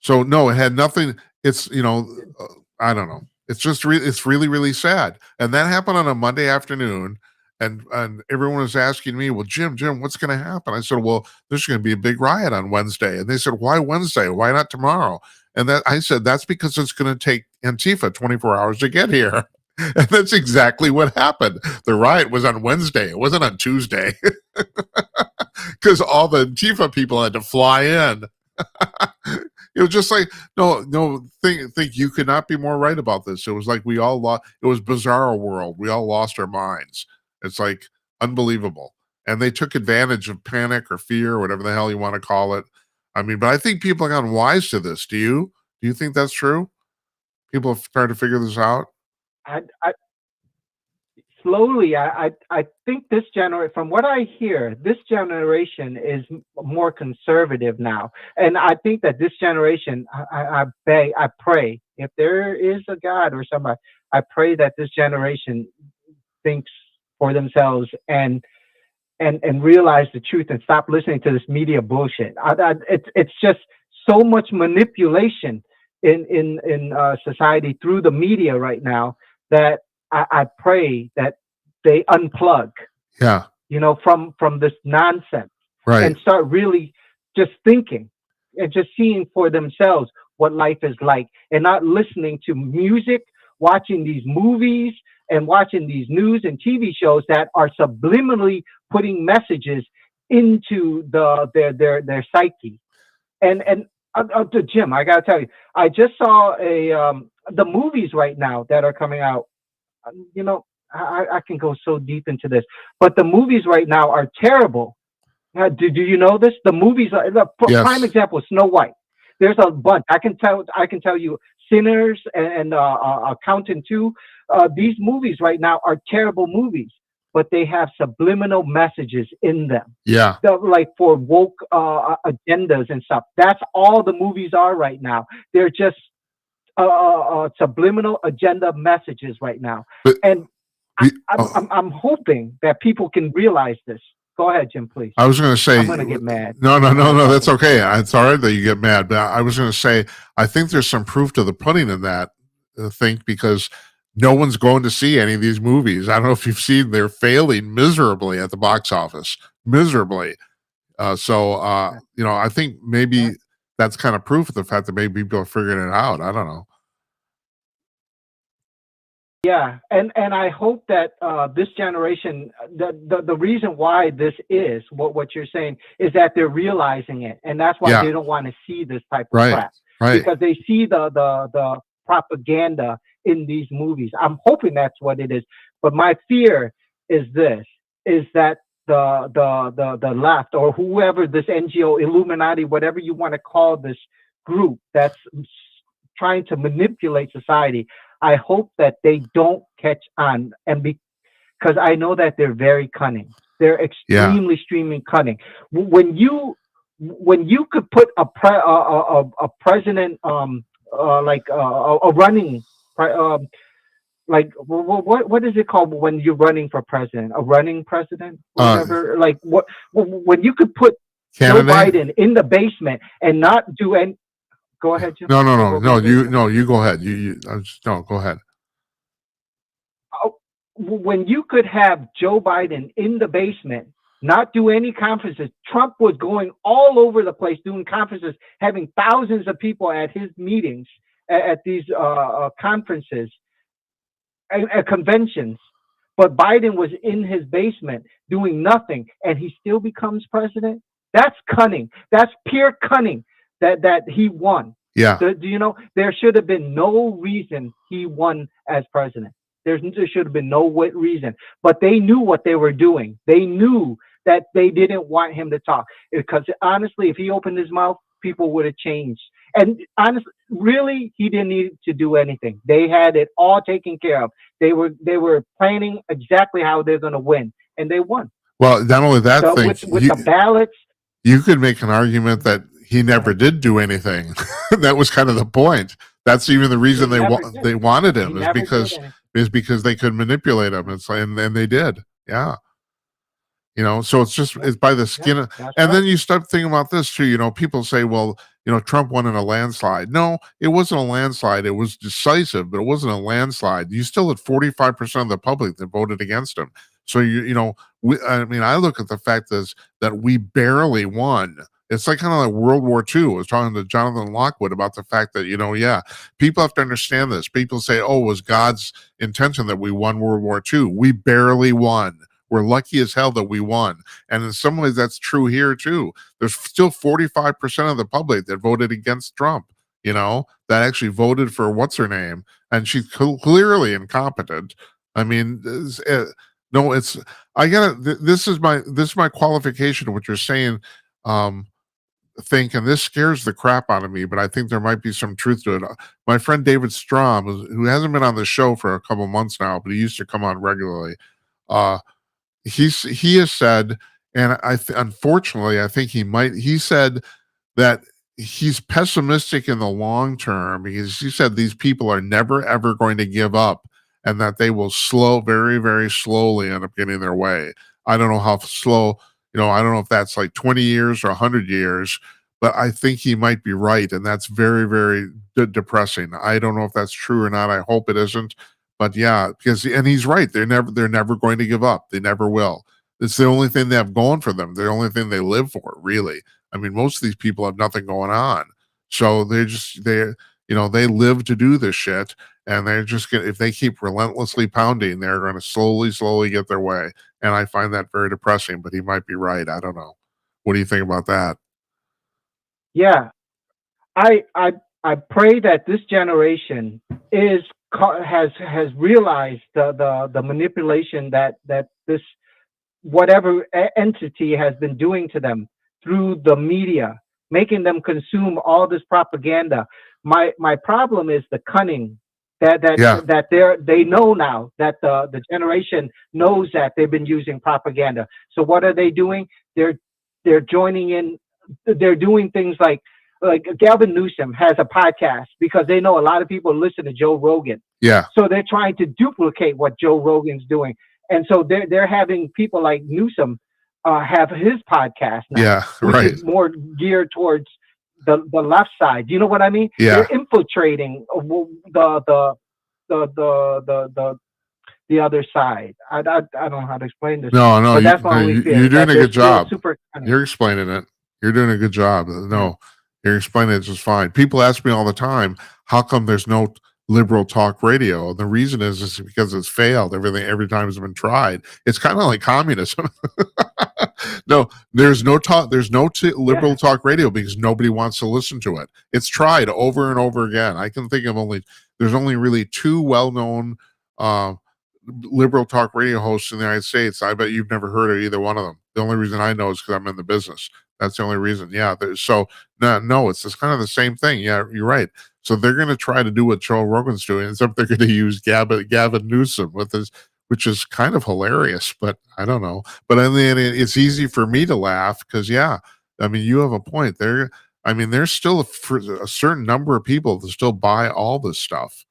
so no, it had nothing. It's I don't know. It's just it's really really sad, and that happened on a Monday afternoon, and everyone was asking me, well, Jim, what's going to happen? I said, well, there's going to be a big riot on Wednesday, and they said, why Wednesday? Why not tomorrow? And that I said that's because it's going to take Antifa 24 hours to get here. And that's exactly what happened. The riot was on Wednesday. It wasn't on Tuesday because all the Antifa people had to fly in. It was just like no. Think you could not be more right about this. It was like we all lost. It was bizarre world. We all lost our minds. It's like unbelievable, and they took advantage of panic or fear, or whatever the hell you want to call it. I mean, but I think people have gotten wise to this. Do you? Do you think that's true? People have started to figure this out. I slowly, I think this generation, from what I hear, this generation is more conservative now, and I think that this generation, I pray, if there is a God or somebody, I pray that this generation thinks for themselves and realize the truth and stop listening to this media bullshit. It's just so much manipulation in society through the media right now that I pray that they unplug, Yeah, from this nonsense right. and start really just thinking and just seeing for themselves what life is like, and not listening to music, watching these movies, and watching these news and TV shows that are subliminally putting messages into their psyche. And to Jim, I gotta tell you, I just saw the movies right now that are coming out. You know, I can go so deep into this, but the movies right now are terrible. Do you know this? The movies are the prime Yes. example is Snow White. There's a bunch. I can tell you, Sinners and Accountant 2. These movies right now are terrible movies, but they have subliminal messages in them. Yeah. Like for woke agendas and stuff. That's all the movies are right now. They're just subliminal agenda messages right now. But And I, we, I'm, I'm I'm hoping that people can realize this. Go ahead, Jim, please. I was going to say, I'm gonna get mad. no, no, I'm no, gonna no. talk That's about. okay. It's all right that you get mad, but I was going to say, I think there's some proof to the pudding in that. I think because no one's going to see any of these movies. I don't know if you've seen; they're failing miserably at the box office, miserably. I think Yeah. maybe that's kind of proof of the fact that maybe people are figuring it out. I don't know. Yeah, and I hope that this generation, the reason why this is what you're saying is that they're realizing it, and that's why Yeah. they don't want to see this type of Right. crap, Right. because they see the propaganda in these movies. I'm hoping that's what it is, but my fear is this: is that the left, or whoever, this NGO, Illuminati, whatever you want to call this group that's trying to manipulate society. I hope that they don't catch on, and because I know that they're very cunning. They're Yeah. extremely cunning. When you could put a president, like a running like what is it called when you're running for president? A running president, Uh, whatever. Like what when you could put Joe Candidate? Biden in the basement and not do any. Go ahead, Jim. No, no, no, What were no. you going to say? You go ahead. No, go ahead. When you could have Joe Biden in the basement, not do any conferences. Trump was going all over the place doing conferences, having thousands of people at his meetings, at these conferences. conventions, but Biden was in his basement doing nothing, and he still becomes president. That's cunning. That's pure cunning. That he won. Yeah. Do you know there should have been no reason he won as president? There should have been no reason, but they knew what they were doing. They knew that they didn't want him to talk because honestly, if he opened his mouth, people would have changed. And honestly, really, he didn't need to do anything. They had it all taken care of. They were planning exactly how they're going to win, and they won. Well, not only that So thing, with the ballots, you could make an argument that he never did do anything. That was kind of the point. That's even the reason they wanted him is because they could manipulate him. It's like, and they did. Yeah. So it's by the skin and then you start thinking about this too. People say, well, Trump won in a landslide. No, it wasn't a landslide. It was decisive, but it wasn't a landslide. You still had 45% of the public that voted against him. So I look at the fact that we barely won. It's like kind of like World War II. I was talking to Jonathan Lockwood about the fact that, people have to understand this. People say, oh, it was God's intention that we won World War II. We barely won. We're lucky as hell that we won. And in some ways, that's true here, too. There's still 45% of the public that voted against Trump, that actually voted for what's her name. And she's clearly incompetent. I mean, this is my qualification of what you're saying. And this scares the crap out of me, but I think there might be some truth to it. My friend David Strom, who hasn't been on the show for a couple months now, but he used to come on regularly. He has said, and unfortunately, I think he said that he's pessimistic in the long term because he said these people are never, ever going to give up and that they will very, very slowly end up getting their way. I don't know how slow, I don't know if that's like 20 years or 100 years, but I think he might be right. And that's very, very depressing. I don't know if that's true or not. I hope it isn't. But yeah, and he's right. They're never going to give up. They never will. It's the only thing they have going for them. The only thing they live for, really. I mean, most of these people have nothing going on. So they live to do this shit. And they're just if they keep relentlessly pounding, they're going to slowly get their way. And I find that very depressing, but he might be right. I don't know. What do you think about that? Yeah. I pray that this generation has realized the manipulation that this whatever entity has been doing to them through the media, making them consume all this propaganda. My problem is the cunning that they know now that the generation knows that they've been using propaganda. So what are they doing? They're joining in. They're doing things like Gavin Newsom has a podcast because they know a lot of people listen to Joe Rogan. Yeah. So they're trying to duplicate what Joe Rogan's doing. And so they're having people like Newsom have his podcast now. Yeah, right. Which is more geared towards the left side. Do you know what I mean? Yeah. They're infiltrating the other side. I don't know how to explain this. No, that's my only fear. You're doing a good job. Super You're explaining it. You're doing a good job. No, you're explaining it just fine. People ask me all the time, how come there's no liberal talk radio? And the reason is because it's failed. Every time it's been tried. It's kind of like communism. No, there's no liberal talk radio because nobody wants to listen to it. It's tried over and over again. I can think of there's only really two well-known liberal talk radio hosts in the United States. I bet you've never heard of either one of them. The only reason I know is because I'm in the business. That's the only reason. Yeah. So no, it's just kind of the same thing. Yeah, you're right. So they're going to try to do what Joe Rogan's doing, except they're going to use Gavin Newsom with this, which is kind of hilarious. But I don't know. But in the end, it's easy for me to laugh because I mean, you have a point there. I mean, there's still a certain number of people that still buy all this stuff.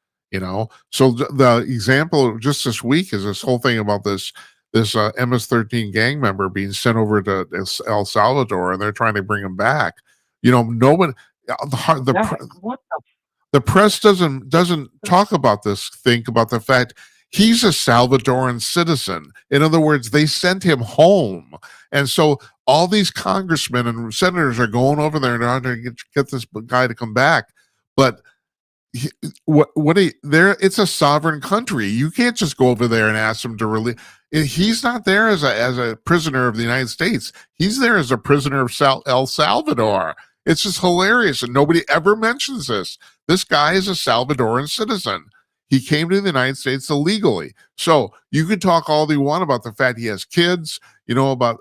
So the example just this week is this whole thing about this MS-13 gang member being sent over to El Salvador, and they're trying to bring him back. Nobody, the press doesn't talk about this. Think about the fact he's a Salvadoran citizen. In other words, they sent him home, and so all these congressmen and senators are going over there and trying to get this guy to come back, but he, what he, there, it's a sovereign country. You can't just go over there and ask him to release. He's not there as a prisoner of the United States. He's there as a prisoner of El Salvador. It's just hilarious, and nobody ever mentions this. This guy is a Salvadoran citizen. He came to the United States illegally. So you can talk all you want about the fact he has kids, about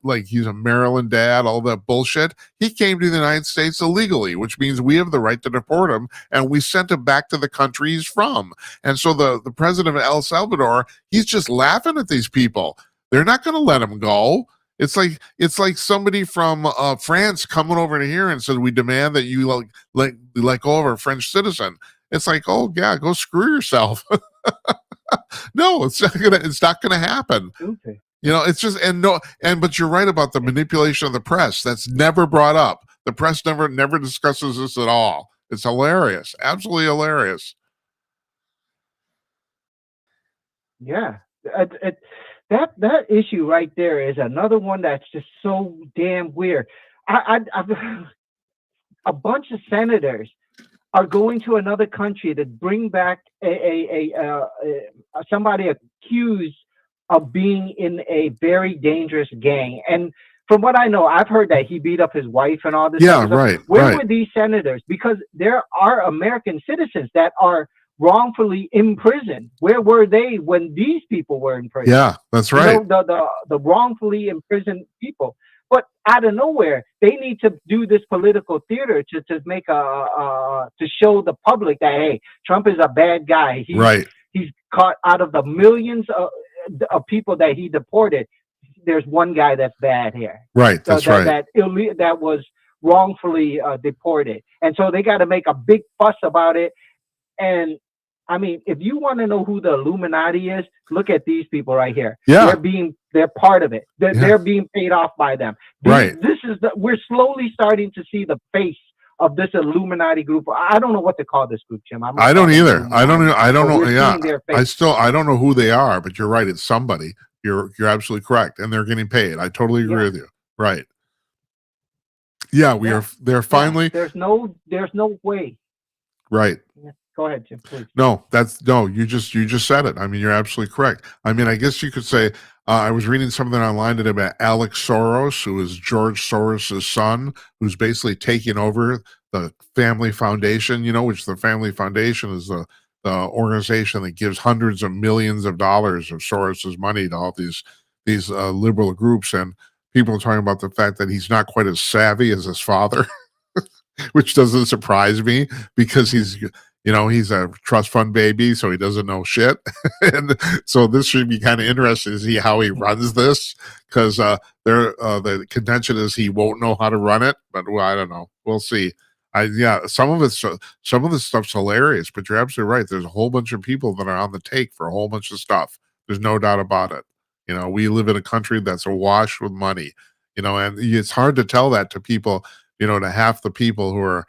like he's a Maryland dad, all that bullshit. He came to the United States illegally, which means we have the right to deport him, and we sent him back to the country he's from. And so the president of El Salvador, he's just laughing at these people. They're not going to let him go. It's like somebody from France coming over to here and said, we demand that you let go of our French citizen. It's like, oh yeah, go screw yourself. No, it's not gonna happen. Okay. It's just, and no, but you're right about the manipulation of the press. That's never brought up. The press never discusses this at all. It's hilarious, absolutely hilarious. Yeah. That issue right there is another one that's just so damn weird. I've a bunch of senators are going to another country to bring back somebody accused of being in a very dangerous gang. And from what I know, I've heard that he beat up his wife and all this Yeah, other stuff. right, Where right. were these senators? Because there are American citizens that are wrongfully imprisoned. Where were they when these people were in prison? Yeah, that's You right. know, the wrongfully imprisoned people. But out of nowhere, they need to do this political theater to make to show the public that, hey, Trump is a bad guy. Right, He's caught out of the millions of people that he deported. There's one guy that's bad here. right. That's right. That was wrongfully deported, and so they got to make a big fuss about it. And I mean, if you want to know who the Illuminati is, look at these people right here. Yeah. They're part of it. They're, Yeah. they're being paid off by them. Right. We're slowly starting to see the face of this Illuminati group. I don't know what to call this group, Jim. I don't either. I don't know. I don't know. We're Yeah, seeing their face. I don't know who they are, but you're right. It's somebody. You're absolutely correct, and they're getting paid. I totally agree with you. Right. Yeah, we Yeah. are. They're finally There's no way. right. Yeah. Go ahead, Jim, please. No. You just said it. I mean, you're absolutely correct. I mean, I guess you could say I was reading something online today about Alex Soros, who is George Soros' son, who's basically taking over the Family Foundation. Which the Family Foundation is the organization that gives hundreds of millions of dollars of Soros's money to all these liberal groups, and people are talking about the fact that he's not quite as savvy as his father, which doesn't surprise me because he's a trust fund baby, so he doesn't know shit. And so this should be kind of interesting to see how he runs this, because the contention is he won't know how to run it. But well, I don't know. We'll see. Some of the stuff's hilarious, but you're absolutely right. There's a whole bunch of people that are on the take for a whole bunch of stuff. There's no doubt about it. We live in a country that's awash with money. And it's hard to tell that to people. To half the people who are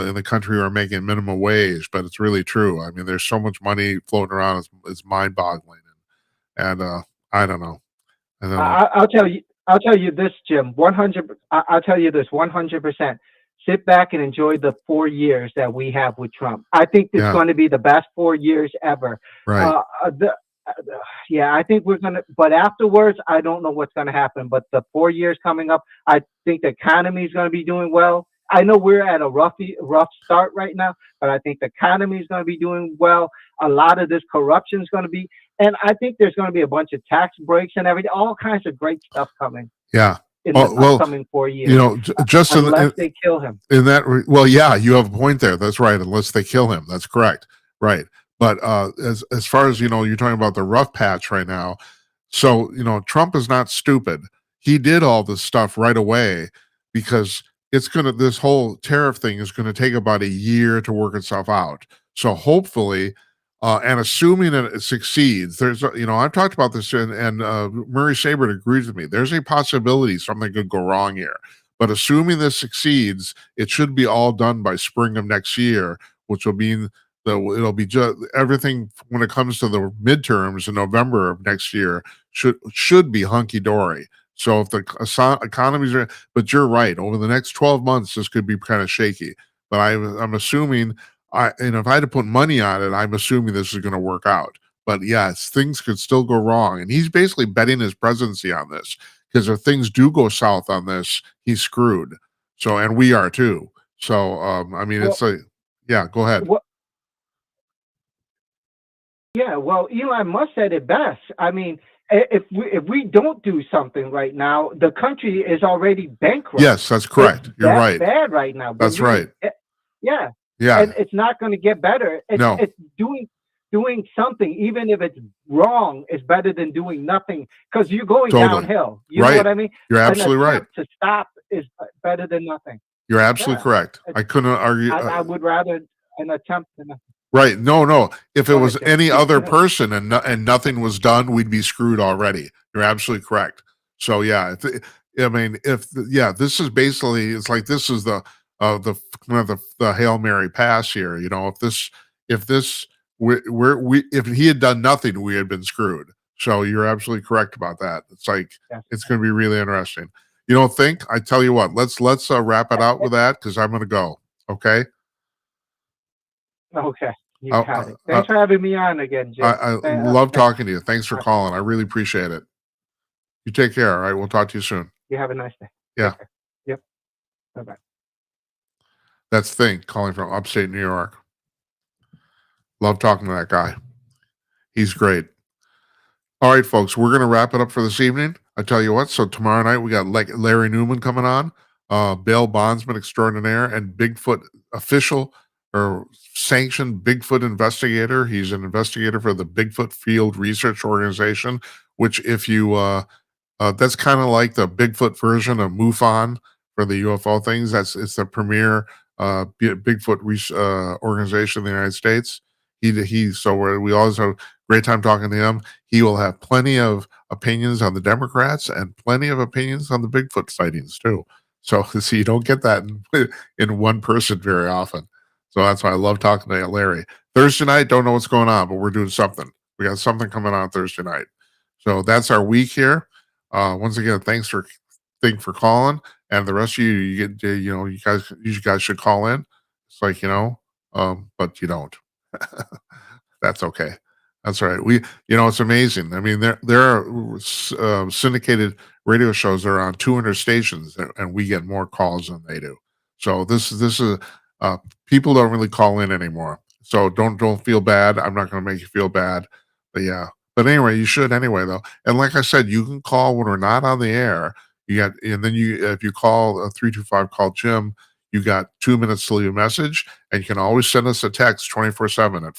in the country who are making minimum wage, but it's really true. I mean, there's so much money floating around; it's mind-boggling. And I don't know. I don't know. I'll tell you. I'll tell you this, Jim. 100. I'll tell you this. 100%. Sit back and enjoy the 4 years that we have with Trump. I think it's going to be the best 4 years ever. Right. Yeah, I think we're gonna. But afterwards, I don't know what's gonna happen. But the 4 years coming up, I think the economy is gonna be doing well. I know we're at a rough start right now, but I think the economy is going to be doing well. A lot of this corruption is going to be, and I think there's going to be a bunch of tax breaks and everything, all kinds of great stuff coming. Yeah. In the upcoming 4 years, just unless they kill him. Yeah, you have a point there. That's right. Unless they kill him, that's correct. Right. But as far as you're talking about the rough patch right now. So Trump is not stupid. He did all this stuff right away because this whole tariff thing is gonna take about a year to work itself out. So hopefully, and assuming that it succeeds, I've talked about this, and Murray Sabert agrees with me. There's a possibility something could go wrong here, but assuming this succeeds, it should be all done by spring of next year, which will mean that it'll be just everything when it comes to the midterms in November of next year should be hunky dory. So if the economies are, but you're right, over the next 12 months, this could be kind of shaky. But I'm assuming if I had to put money on it, I'm assuming this is going to work out. But yes, things could still go wrong, and he's basically betting his presidency on this because if things do go south on this, he's screwed. So, and we are too. So, I mean, Well, it's like, yeah, go ahead. what? Yeah, well, Elon Musk said it best. I mean, if we don't do something right now, the country is already bankrupt. Yes, that's It's correct. You're right. bad right now. That's right. Yeah, and Yeah. it's not going to get better. No, It's doing something, even if it's wrong, is better than doing nothing because you're going totally. downhill. You know Right. what I mean? You're An absolutely right. attempt to stop is better than nothing. You're absolutely Yeah, correct. it's, I couldn't argue. I would rather an attempt than nothing. Right. No, no. If it Go ahead, was Jim. any other person and and nothing was done, we'd be screwed already. You're absolutely correct. So yeah, I mean, yeah, this is basically it's like this is the kind of the Hail Mary pass here. You know, if this we if he had done nothing, we had been screwed. So you're absolutely correct about that. It's like Yes. it's going to be really interesting. You don't think? I tell you what. Let's wrap it out with that because I'm going to go. Okay. Okay, you Uh, got uh, it. uh, Thanks for having me on again, Jim. I love Thanks. talking to you. Thanks for Uh, calling. I really appreciate it. You take care. All right. We'll talk to you soon. you have a nice day. Yeah. Take care. Yep. Bye bye. That's Think calling from upstate New York. Love talking to that guy. He's great. All right, folks. We're going to wrap it up for this evening. I tell you what. So tomorrow night we got Larry Newman coming on, bail bondsman extraordinaire and Bigfoot official or sanctioned Bigfoot investigator. He's an investigator for the Bigfoot Field Research Organization, which if you that's kind of like the Bigfoot version of MUFON for the UFO things. It's the premier Bigfoot organization in the United States. So we always have a great time talking to him. He will have plenty of opinions on the Democrats and plenty of opinions on the Bigfoot sightings too. So, so you don't get that in one person very often. So that's why I love talking to Larry. Thursday night, don't know what's going on, but we're doing something. We got something coming on Thursday night. So that's our week here. Once again, thank for calling, and the rest of you, you get you guys should call in. It's like but you don't. That's okay. That's all right. It's amazing. I mean, there are syndicated radio shows that are on 200 stations, and we get more calls than they do. So this is people don't really call in anymore. So don't feel bad. I'm not going to make you feel bad, but yeah. But anyway, you should anyway though. And like I said, you can call when we're not on the air. And then if you call 325 call Jim, you got 2 minutes to leave a message, and you can always send us a text 24/7 at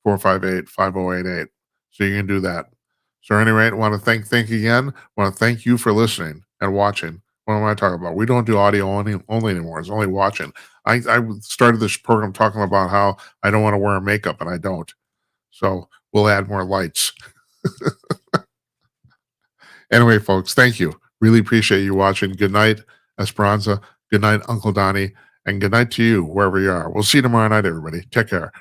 408-458-5088. So you can do that. So anyway, I want to thank again. I want to thank you for listening and watching. What am I talking about? We don't do audio only anymore. It's only watching. I started this program talking about how I don't want to wear makeup, and I don't. So we'll add more lights. Anyway, folks, thank you. Really appreciate you watching. Good night, Esperanza. Good night, Uncle Donnie. And good night to you, wherever you are. We'll see you tomorrow night, everybody. Take care.